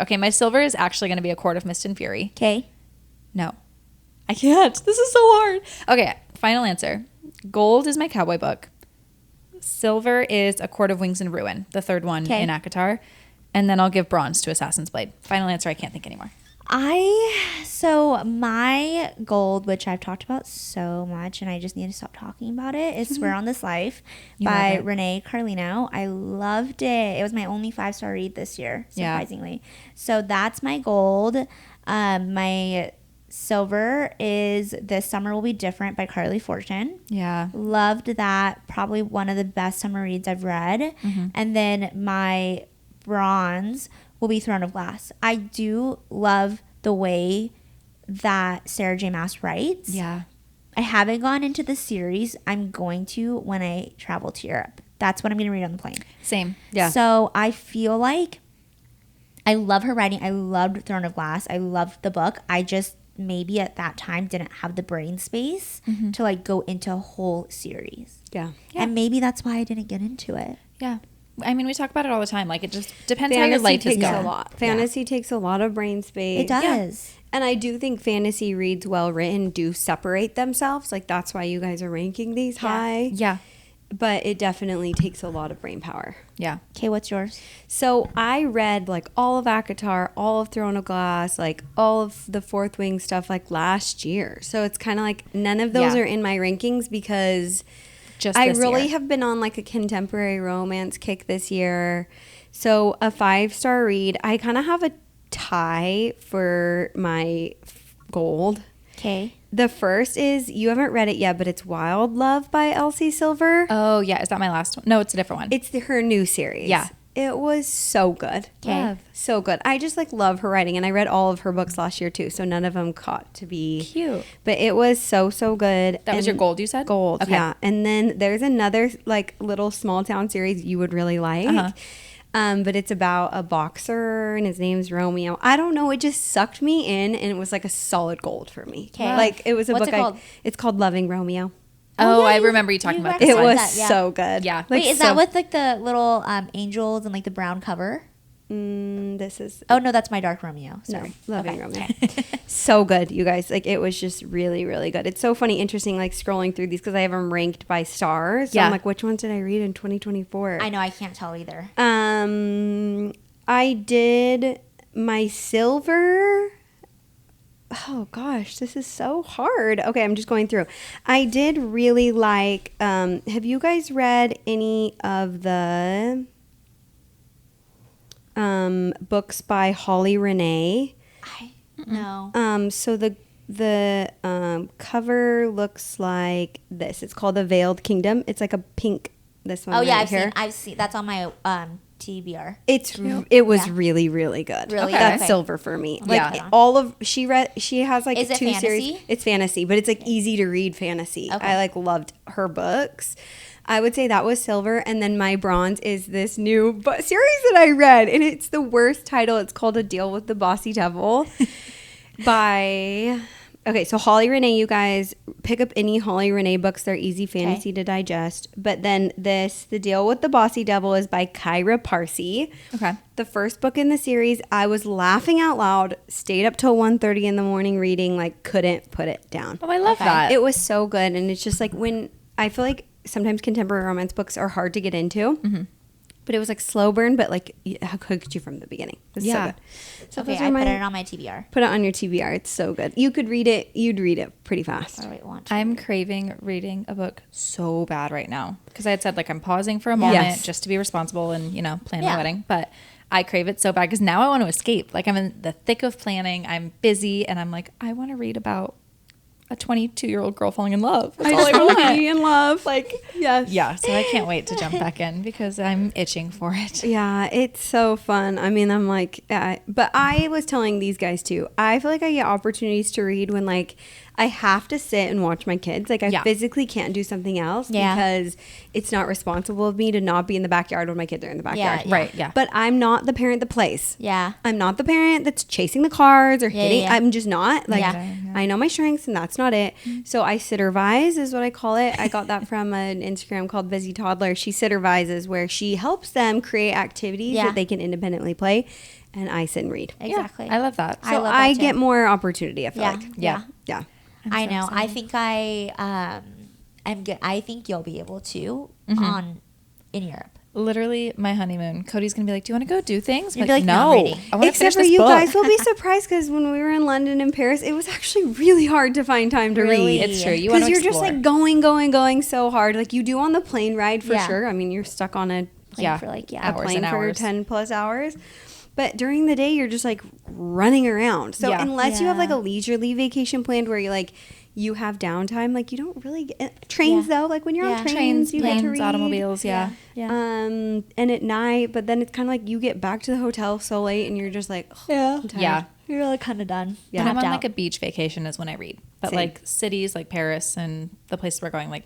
S2: okay, my silver is actually going to be A Court of Mist and Fury.
S3: Okay.
S2: No, I can't. This is so hard. Okay, final answer. Gold is my cowboy book. Silver is A Court of Wings and Ruin, the third one
S3: Okay.
S2: in ACOTAR. And then I'll give bronze to Assassin's Blade. Final answer, I can't think anymore.
S3: So my gold, which I've talked about so much and I just need to stop talking about it, is Swear on This Life
S2: You
S3: by
S2: love it.
S3: Renee Carlino. I loved it. It was my only 5-star read this year,
S2: Yeah.
S3: surprisingly. So that's my gold. My silver is This Summer Will Be Different by Carly Fortune.
S2: Yeah.
S3: Loved that. Probably one of the best summer reads I've read.
S2: Mm-hmm.
S3: And then my bronze will be Throne of Glass. I do love the way that Sarah J. Maas writes.
S2: Yeah.
S3: I haven't gone into the series. I'm going to when I travel to Europe. That's what I'm going to read on the plane.
S2: Same.
S1: Yeah.
S3: So I feel like I love her writing. I loved Throne of Glass. I loved the book. I just maybe at that time didn't have the brain space to like go into a whole series.
S1: Yeah.
S2: Yeah.
S3: And maybe that's why I didn't get into it.
S2: Yeah. I mean, we talk about it all the time. Like, it just depends how your
S1: Fantasy
S2: life is
S1: takes
S2: going.
S1: a lot. Fantasy takes a lot of brain space.
S3: It does.
S1: And I do think fantasy reads well written do separate themselves. Like that's why you guys are ranking these high.
S2: Yeah.
S1: But it definitely takes a lot of brain power.
S2: Yeah.
S3: Okay, what's yours?
S1: So I read like all of ACOTAR, all of Throne of Glass, like all of the Fourth Wing stuff like last year. So it's kind of like none of those
S2: Yeah.
S1: are in my rankings because
S2: Just
S1: I
S2: this
S1: really
S2: year.
S1: have been on like a contemporary romance kick this year. So a 5-star read. I kind of have a tie for my gold.
S3: Okay.
S1: The first is, you haven't read it yet, but it's Wild Love by Elsie Silver.
S2: Oh, yeah. Is that my last one? No, it's a different one.
S1: It's her new series.
S2: Yeah.
S1: It was so good.
S3: Okay.
S2: Love.
S1: So good. I just like love her writing, and I read all of her books last year too, so none of them caught to be
S2: Cute.
S1: But it was so good.
S2: That was your gold, you said?
S1: Gold,
S2: Okay.
S1: yeah. And then there's another like little small town series you would really like.
S2: Uh-huh.
S1: But it's about a boxer and his name's Romeo. I don't know. It just sucked me in, and it was like a solid gold for me.
S3: 'Kay.
S1: Like it was a
S3: What's
S1: book.
S3: it called?
S1: It's called Loving Romeo.
S2: Oh,
S3: yeah,
S2: I
S3: you-
S2: remember you talking
S3: you
S2: about
S3: recommended
S2: this
S1: It
S2: one.
S1: was
S3: that, yeah.
S1: so good.
S2: Yeah.
S1: Like,
S3: Wait, is
S1: so-
S3: that with like the little angels and like the brown cover?
S1: This is
S3: Oh no, that's My Dark Romeo. Sorry.
S1: No, Loving
S3: Okay.
S1: Romeo. So good, you guys. Like it was just really, really good. It's so funny, interesting, like scrolling through these because I have them ranked by stars. So
S2: Yeah.
S1: I'm like, which ones did I read in 2024?
S3: I know I can't tell either.
S1: I did my silver. Oh gosh, this is so hard. Okay, I'm just going through. I did really like. Have you guys read any of the books by Holly Renee?
S3: No.
S1: So the cover looks like this. It's called The Veiled Kingdom. It's like a pink. This one.
S3: Oh yeah,
S1: right
S3: I've seen. That's on my TBR.
S1: It was
S3: Yeah.
S1: really, really good.
S3: Really?
S1: That's
S3: Okay.
S1: silver for me. Like
S2: Yeah.
S1: all of she has like
S3: Is it
S1: 2 series.
S3: fantasy?
S1: It's fantasy, but it's like easy to read fantasy.
S3: Okay.
S1: I like loved her books. I would say that was silver, and then my bronze is this new series that I read, and it's the worst title. It's called A Deal with the Bossy Devil by Okay, so Holly Renee, you guys pick up any Holly Renee books. They're easy fantasy to digest. But then The Deal with the Bossy Devil is by Kyra Parsi.
S2: Okay.
S1: The first book in the series, I was laughing out loud, stayed up till 1:30 in the morning reading, like couldn't put it down.
S2: Oh, I love that.
S1: It was so good. And it's just like when I feel like sometimes contemporary romance books are hard to get into.
S2: Mm-hmm.
S1: But it was like slow burn, but like hooked you from the beginning. It was so good. So
S3: Okay,
S1: those
S3: I
S1: are
S3: put it on my TBR.
S1: Put it on your TBR. It's so good. You could read it. You'd read it pretty fast.
S3: Or wait, want to.
S2: I'm craving reading a book so bad right now because I had said like I'm pausing for a moment
S1: Yes.
S2: just to be responsible and plan my
S3: Yeah.
S2: wedding, but I crave it so bad because now I want to escape. Like I'm in the thick of planning. I'm busy and I'm like I want to read about a 22-year-old girl falling in love. That's all I want.
S1: be in love.
S2: Like
S1: Yes.
S2: yeah, so I can't wait to jump back in because I'm itching for it.
S1: Yeah, it's so fun. I mean, I'm like, but I was telling these guys too. I feel like I get opportunities to read when like I have to sit and watch my kids. Like I
S2: Yeah.
S1: physically can't do something else
S3: Yeah.
S1: because it's not responsible of me to not be in the backyard when my kids are in the backyard.
S3: Yeah.
S2: Right, yeah.
S1: But I'm not the parent that plays.
S3: Yeah.
S1: I'm not the parent that's chasing the cards or
S3: Yeah,
S1: hitting.
S3: yeah.
S1: I'm just not. Like
S3: Yeah.
S1: I know my strengths and that's not it. So I sittervise is what I call it. I got that from an Instagram called Busy Toddler. She sittervises where she helps them create activities
S3: Yeah.
S1: that they can independently play, and I sit and read.
S3: Exactly.
S2: Yeah, I love that.
S3: I
S1: So
S3: love
S1: I
S3: that
S1: get
S3: too.
S1: more opportunity. I feel
S3: Yeah.
S1: like.
S3: Yeah.
S1: Yeah.
S2: I'm
S3: I
S2: so
S3: know. I
S2: excited.
S3: think I'm good. I think you'll be able to in Europe.
S2: Literally my honeymoon. Cody's gonna be like, "Do you want to go do things?" I'm
S3: You'd be like, "No, I'm
S2: no.
S3: reading."
S2: I want to
S1: Except
S2: finish
S1: for
S2: this
S1: you
S2: book.
S1: guys will be surprised because when we were in London and Paris, it was actually really hard to find time to
S3: Really?
S1: read.
S2: It's true. You want
S1: Because
S2: to
S1: you're just like going so hard. Like you do on the plane ride for
S3: Yeah.
S1: sure. I mean, you're stuck on a
S3: For like
S1: a
S2: Hours
S1: plane
S2: and
S1: for
S2: hours.
S1: 10 plus hours. But during the day, you're just like running around. So
S2: Yeah.
S1: unless you have like
S3: Yeah.
S1: a leisurely vacation planned where you have downtime, like you don't really get trains
S3: Yeah.
S1: though. Like when you're
S3: Yeah.
S1: on trains,
S2: Trains,
S1: you get to
S2: planes,
S1: read.
S2: automobiles. Yeah.
S3: Yeah.
S1: And at night, but then it's kind of like you get back to the hotel so late and you're just like, "Ugh,
S3: Yeah.
S1: I'm tired."
S2: Yeah.
S3: You're really kind of done.
S1: Yeah.
S2: When I'm on
S3: Tapped
S2: like a
S3: out.
S2: beach vacation is when I read. But
S1: Same.
S2: like cities like Paris and the places we're going, like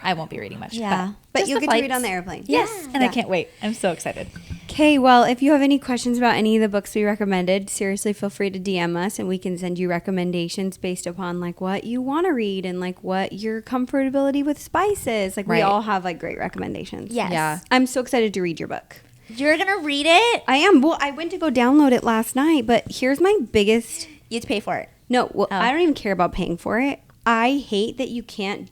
S2: I won't be reading much.
S3: Yeah.
S1: But
S2: just
S1: you'll
S2: the
S1: get to read
S2: flights.
S1: on the airplane.
S2: Yes.
S3: Yeah.
S2: And I
S1: Yeah.
S2: can't wait. I'm so excited.
S1: Okay, well, if you have any questions about any of the books we recommended, seriously feel free to DM us and we can send you recommendations based upon like what you want to read and like what your comfortability with spice is. Like we
S2: Right.
S1: all have like great recommendations.
S3: Yes.
S2: Yeah.
S1: I'm so excited to read your book.
S3: You're gonna read it.
S1: I am. Well, I went to go download it last night, but here's my biggest
S3: You have to pay for it.
S1: no, well,
S3: Oh.
S1: I don't even care about paying for it. I hate that you can't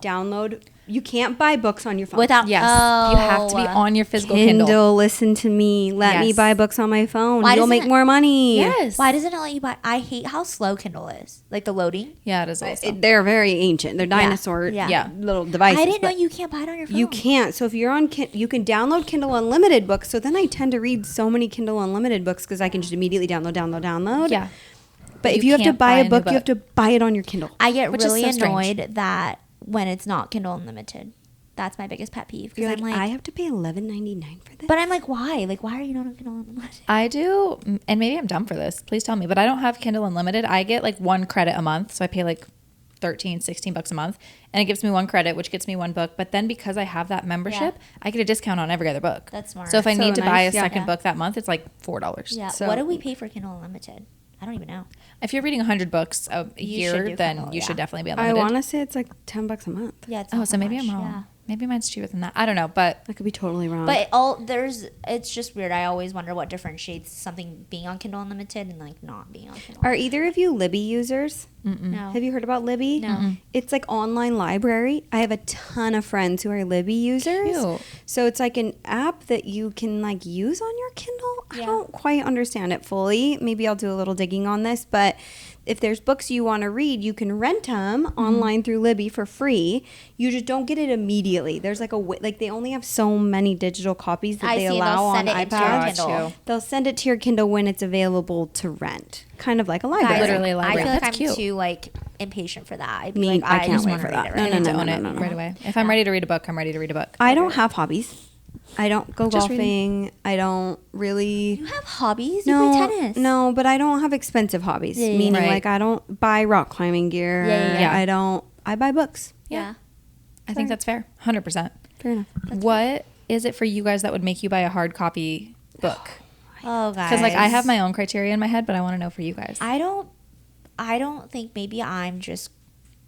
S1: buy books on your phone.
S3: Without
S2: Yes. You have to be on your physical Kindle.
S1: Listen to me. Let me
S2: Yes.
S1: buy books on my phone.
S3: Why
S1: You'll
S3: doesn't
S1: make
S3: it-
S1: more money.
S2: Yes.
S3: Why doesn't it let you buy? I hate how slow Kindle is. Like the loading.
S2: Yeah, it is also.
S1: They're very ancient. They're dinosaur
S3: Yeah.
S1: little devices.
S3: I didn't know
S1: but
S3: you can't buy it on your phone.
S1: you can't. So if you're on, you can download Kindle Unlimited books. So then I tend to read so many Kindle Unlimited books because I can just immediately download.
S2: Yeah.
S1: But if
S2: You
S1: you have to
S2: can't
S1: buy
S2: buy
S1: a
S2: a new
S1: book, you have
S2: book.
S1: to buy it on your Kindle.
S3: I get
S2: Which is
S3: really
S2: so strange.
S3: annoyed that when it's not Kindle Unlimited. That's my biggest pet peeve. Because
S1: You're
S3: I'm
S1: like,
S3: like,
S1: I have to pay $11.99 for this.
S3: but I'm like, why? Like, why are you not on Kindle Unlimited?
S2: I do, and maybe I'm dumb for this. Please tell me. But I don't have Kindle Unlimited. I get like 1 credit a month. So I pay like $16 a month. And it gives me 1 credit, which gets me 1 book. But then because I have that membership, I get a discount on every other book.
S3: That's smart.
S2: So if I
S1: So
S2: need to buy
S1: nice.
S2: a
S1: Yeah.
S2: second
S3: Yeah.
S2: book that month, it's like $4.
S3: Yeah.
S1: So-
S3: What do we pay for Kindle Unlimited? I don't even know.
S2: If you're reading 100 books a
S3: You should
S2: year,
S3: do
S2: then
S3: Kindle,
S2: you
S3: yeah.
S2: should definitely be
S1: I
S2: unlimited.
S1: want to say it's like $10 a month.
S3: Yeah. It's
S2: Oh,
S3: not
S2: so maybe
S3: much.
S2: I'm wrong.
S3: Yeah.
S2: Maybe mine's cheaper than that. I don't know, but
S1: I could be totally wrong.
S3: But it's just weird. I always wonder what differentiates something being on Kindle Unlimited and like not being on Kindle.
S1: are either of you Libby users?
S3: No.
S1: Have you heard about Libby?
S3: No.
S1: It's like online library. I have a ton of friends who are Libby users.
S2: Cute.
S1: So it's like an app that you can like use on your Kindle. I
S3: Yeah.
S1: don't quite understand it fully. Maybe I'll do a little digging on this, but if there's books you want to read, you can rent them online through Libby for free. You just don't get it immediately. There's like like they only have so many digital copies that
S3: I
S1: they
S3: see.
S1: allow
S3: They'll
S1: on
S3: send it into your
S1: iPads.
S3: Kindle.
S2: Got you.
S1: They'll send it to your Kindle when it's available to rent, kind of like a library.
S3: Guys,
S2: Literally a
S3: I
S2: library.
S3: feel like
S2: That's
S3: I'm
S2: cute.
S3: too like impatient for that. I'd be
S1: Me,
S3: like,
S1: I can't
S3: just
S1: wait
S3: wanna
S1: for
S3: read
S1: that.
S3: it
S1: No,
S3: right
S1: no,
S3: now.
S2: to
S1: no,
S2: own
S1: no,
S2: it
S1: no, no.
S2: right away. If I'm ready to read a book, I'm ready to read a book.
S1: I don't have hobbies. I don't go
S2: Just
S1: golfing. I don't really.
S3: You have hobbies? You
S1: No,
S3: play tennis.
S1: no, but I don't have expensive hobbies.
S3: Yeah, yeah,
S1: meaning,
S2: right.
S1: like I don't buy rock climbing gear.
S3: Yeah,
S2: yeah.
S1: I don't. I buy books.
S3: Yeah.
S2: I think that's fair. 100%.
S1: Fair enough.
S2: What is it for you guys that would make you buy a hard copy book?
S3: Oh, guys.
S2: Because like I have my own criteria in my head, but I want to know for you guys.
S3: I don't I don't think, maybe I'm just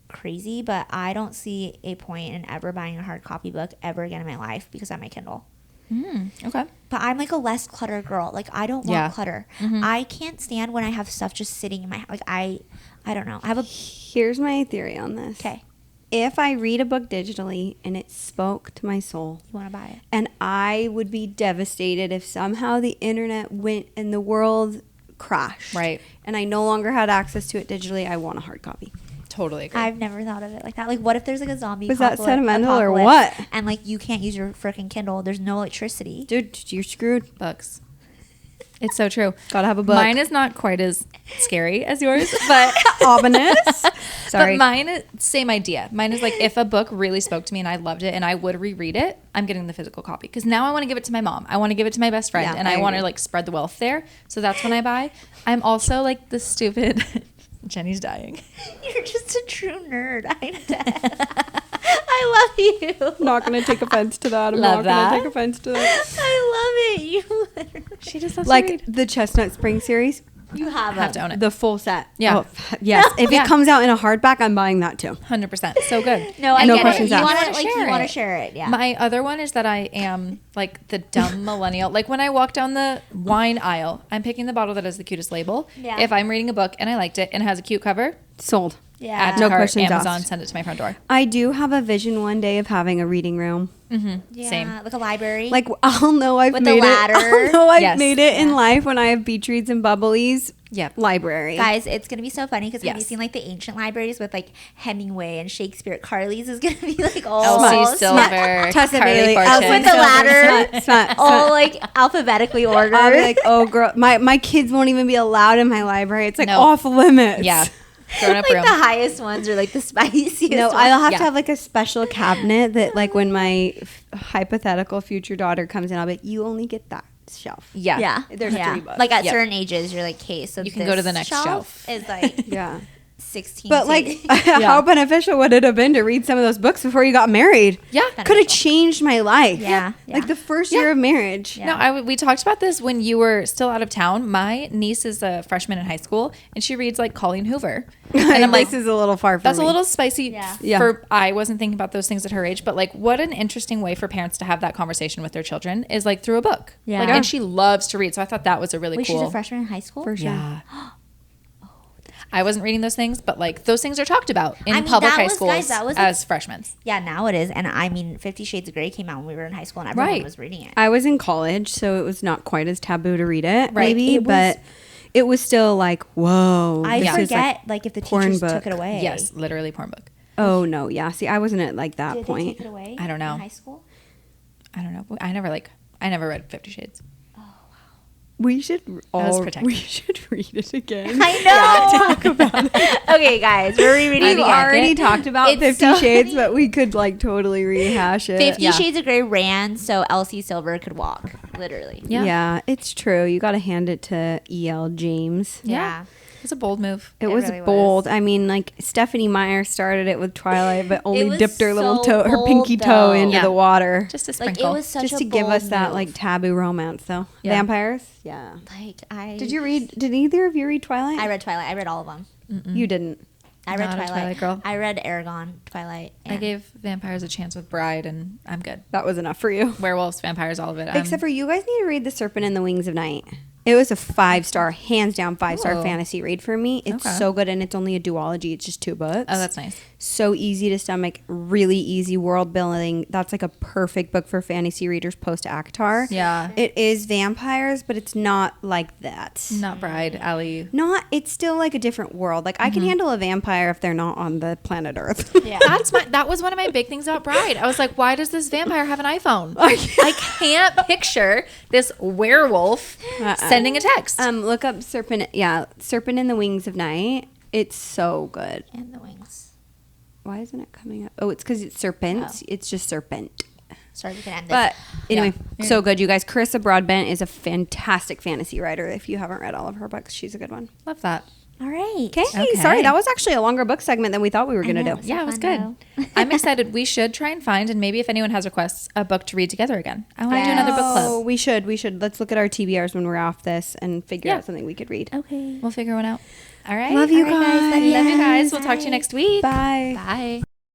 S3: crazy, but I don't see a point in ever buying a hard copy book ever again in my life because I have my Kindle.
S2: Okay.
S3: But I'm like a less clutter girl. Like I don't want clutter. I can't stand when I have stuff just sitting in my, like I don't know. I have a,
S1: Here's my theory on this.
S3: okay,
S1: If I read a book digitally and it spoke to my soul,
S3: you want to buy it.
S1: and I would be devastated if somehow the internet went and the world crashed.
S2: Right.
S1: And I no longer had access to it digitally, I want a hard copy.
S2: Totally agree.
S3: I've never thought of it like that. Like, what if there's like a zombie
S1: Was that
S3: apocalypse-
S1: sentimental or
S3: apocalypse
S1: what?
S3: And like you can't use your freaking Kindle. There's no electricity.
S1: Dude, you're screwed.
S2: Books. It's so true.
S1: Gotta have a book.
S2: Mine is not quite as scary as yours, but
S1: Ominous. Sorry.
S2: But mine is same idea. Mine is like if a book really spoke to me and I loved it and I would reread it, I'm getting the physical copy because now I want to give it to my mom. I want to give it to my best friend,
S1: Yeah,
S2: and
S1: I
S2: I want to
S1: agree.
S2: like spread the wealth there. So that's when I buy. I'm also like the stupid. Jenny's dying.
S3: You're just a true nerd. I'm dead. I love you.
S1: Not gonna take offense to that. I'm
S2: Love
S1: not
S2: that.
S1: gonna take offense to that.
S3: I love it. You literally,
S2: She just has to
S1: Like
S2: read.
S1: the Chestnut Spring series,
S3: you have
S2: Have to own it.
S1: the full set.
S2: Yeah.
S1: Oh, yes. If
S2: Yeah.
S1: it comes out in a hardback, I'm buying that too.
S2: 100%. So good.
S3: No, I
S1: No
S3: get
S1: questions
S3: it. You
S1: asked.
S3: want
S2: You
S3: to like
S2: share
S3: you want
S2: it.
S3: to share it. Yeah.
S2: My other one is that I am like the dumb millennial. Like when I walk down the wine aisle, I'm picking the bottle that has the cutest label.
S3: Yeah.
S2: If I'm reading a book and I liked it and it has a cute cover,
S1: Sold.
S3: yeah.
S2: add to
S1: No
S2: cart,
S1: questions
S2: Amazon,
S1: asked.
S2: send it to my front door.
S1: I do have a vision one day of having a reading room.
S3: Yeah,
S2: Same.
S3: like a library.
S1: Like I'll know I've
S3: With the
S1: made it.
S3: ladder.
S1: I'll know I've
S2: Yes.
S1: made it in
S3: Yeah.
S1: life when I have beach reads and bubblies.
S2: Yep.
S1: Library.
S3: guys, it's gonna be so funny because have you
S2: Yes.
S3: seen like the ancient libraries with like Hemingway and Shakespeare? Carly's is gonna be like all
S2: Elsie
S3: smart-
S2: Silver,
S1: Tessa
S2: Carly
S1: Bailey,
S2: Fortune.
S1: Elsie
S3: with the ladder,
S1: Smut.
S3: all like alphabetically ordered.
S1: I'll be like, oh girl, my kids won't even be allowed in my library. It's like
S2: No.
S1: off limits.
S2: Yeah. Grown up
S3: like
S2: room.
S3: the highest ones are like the spiciest.
S1: No,
S3: ones.
S1: I'll have
S2: Yeah.
S1: to have like a special cabinet that like when my hypothetical future daughter comes in, I'll be like, you only get that shelf.
S2: Yeah.
S3: Yeah,
S1: There's
S3: yeah.
S1: 3 books.
S3: Like at
S2: Yep.
S3: certain ages, you're like, okay, so
S2: You can go to the next shelf.
S3: Is like
S1: Yeah.
S3: 16.
S1: But like,
S3: pages.
S1: how beneficial would it have been to read some of those books before you got married?
S2: Yeah.
S1: Could have
S3: Beneficial.
S1: changed my life.
S3: Yeah,
S1: Like
S3: yeah.
S1: the first year of marriage.
S3: Yeah.
S2: No, we talked about this when you were still out of town. My niece is a freshman in high school, and she reads like Colleen Hoover. And I'm like,
S1: this is a little far from
S2: that's
S1: me.
S2: a little spicy
S3: Yeah.
S1: Yeah.
S2: for I wasn't thinking about those things at her age, but like what an interesting way for parents to have that conversation with their children is like through a book.
S3: Yeah.
S2: Like,
S3: Yeah.
S2: and she loves to read. So I thought that was a really
S3: Wait,
S2: cool.
S3: she's a freshman in high school.
S1: For sure.
S2: Yeah. I wasn't reading those things, but like those things are talked about in
S3: I mean,
S2: public
S3: that
S2: high
S3: was-
S2: schools
S3: guys, that was,
S2: as freshmen.
S3: Yeah, now it is. And I mean, 50 Shades of Grey came out when we were in high school, and everyone
S2: Right.
S3: was reading it.
S1: I was in college, so it was not quite as taboo to read it,
S2: Right.
S1: maybe,
S3: It was-
S1: but it was still like, whoa.
S3: I
S1: this is,
S3: forget, like, if the
S1: porn
S3: teachers
S1: book.
S3: took it away.
S2: Yes, literally porn book.
S1: Oh no, yeah. See, I wasn't at like that
S3: Did
S1: point.
S3: they take it away?
S2: I don't know.
S3: In high school?
S2: I don't know. I never read 50 Shades.
S1: We should
S2: was
S1: all
S2: protected.
S1: we should read it again.
S3: I know. Talk about it. Okay, guys, we're rereading it
S1: We've
S3: again.
S1: already talked about
S3: It's
S1: 50
S3: so
S1: Shades,
S3: funny.
S1: but we could like totally rehash it.
S3: 50
S2: Yeah.
S3: Shades of Grey ran so Elsie Silver could walk, literally.
S2: Yeah.
S1: Yeah, it's true. You got to hand it to E.L. James.
S3: Yeah.
S2: It's a bold move.
S1: It was
S3: really
S1: bold.
S3: was.
S1: I mean, like Stephanie Meyer started it with Twilight, but only
S3: was
S1: dipped her little
S3: so
S1: toe, her
S3: bold,
S1: pinky toe
S3: though.
S1: into
S2: Yeah.
S1: the water,
S2: Just a
S3: Like,
S2: sprinkle.
S3: it was such
S1: just
S3: a
S1: to give us
S3: bold
S1: that
S3: move.
S1: like taboo romance, though.
S2: Yeah.
S1: Vampires, yeah.
S3: Like, I...
S1: Did you read? Did either of you read Twilight?
S3: I read Twilight. I read all of them.
S1: You didn't.
S3: I read
S2: Not a
S3: Twilight.
S2: Twilight girl.
S3: I read Aragon, Twilight.
S2: I
S3: and-
S2: gave vampires a chance with Bride, and I'm good.
S1: That was enough for you.
S2: Werewolves, vampires, all of it.
S1: Except for you guys need to read The Serpent and the Wings of Night. It was a 5-star, hands down 5-star
S2: Oh.
S1: fantasy read for me. It's
S2: Okay.
S1: so good, and it's only a duology. It's just 2 books.
S2: Oh, that's nice.
S1: So easy to stomach, really easy world building. That's like a perfect book for fantasy readers post ACOTAR.
S2: Yeah.
S1: It is vampires, but it's not like that.
S2: Not Bride, Allie.
S1: Not, it's still like a different world. Like I can handle a vampire if they're not on the planet Earth.
S3: Yeah.
S2: That was one of my big things about Bride. I was like, why does this vampire have an iPhone? I can't picture this werewolf sending a text.
S1: Look up Serpent. Yeah, Serpent in the Wings of Night. It's so good.
S3: And the wings.
S1: Why isn't it coming up? Oh, it's because it's serpent.
S3: Oh.
S1: It's just serpent.
S3: Sorry, we can end this.
S1: But anyway,
S2: Yeah.
S1: so good, you guys. Carissa Broadbent is a fantastic fantasy writer. If you haven't read all of her books, she's a good one.
S2: Love that.
S3: All right.
S1: Okay,
S2: Okay.
S1: sorry, that was actually a longer book segment than we thought we were going to
S3: know.
S1: do.
S3: So
S2: Yeah, it was
S3: fun,
S2: good. I'm excited. We should try and find, and maybe if anyone has requests, a book to read together again. I want to do another book
S1: Oh,
S2: club.
S1: we should. Let's look at our TBRs when we're off this and figure out something we could read.
S3: Okay.
S2: We'll figure one out. All right.
S1: Love you
S3: All right, guys.
S1: guys.
S3: Love you
S2: Love you guys.
S3: guys.
S2: We'll talk to you next week.
S1: Bye.
S2: Bye.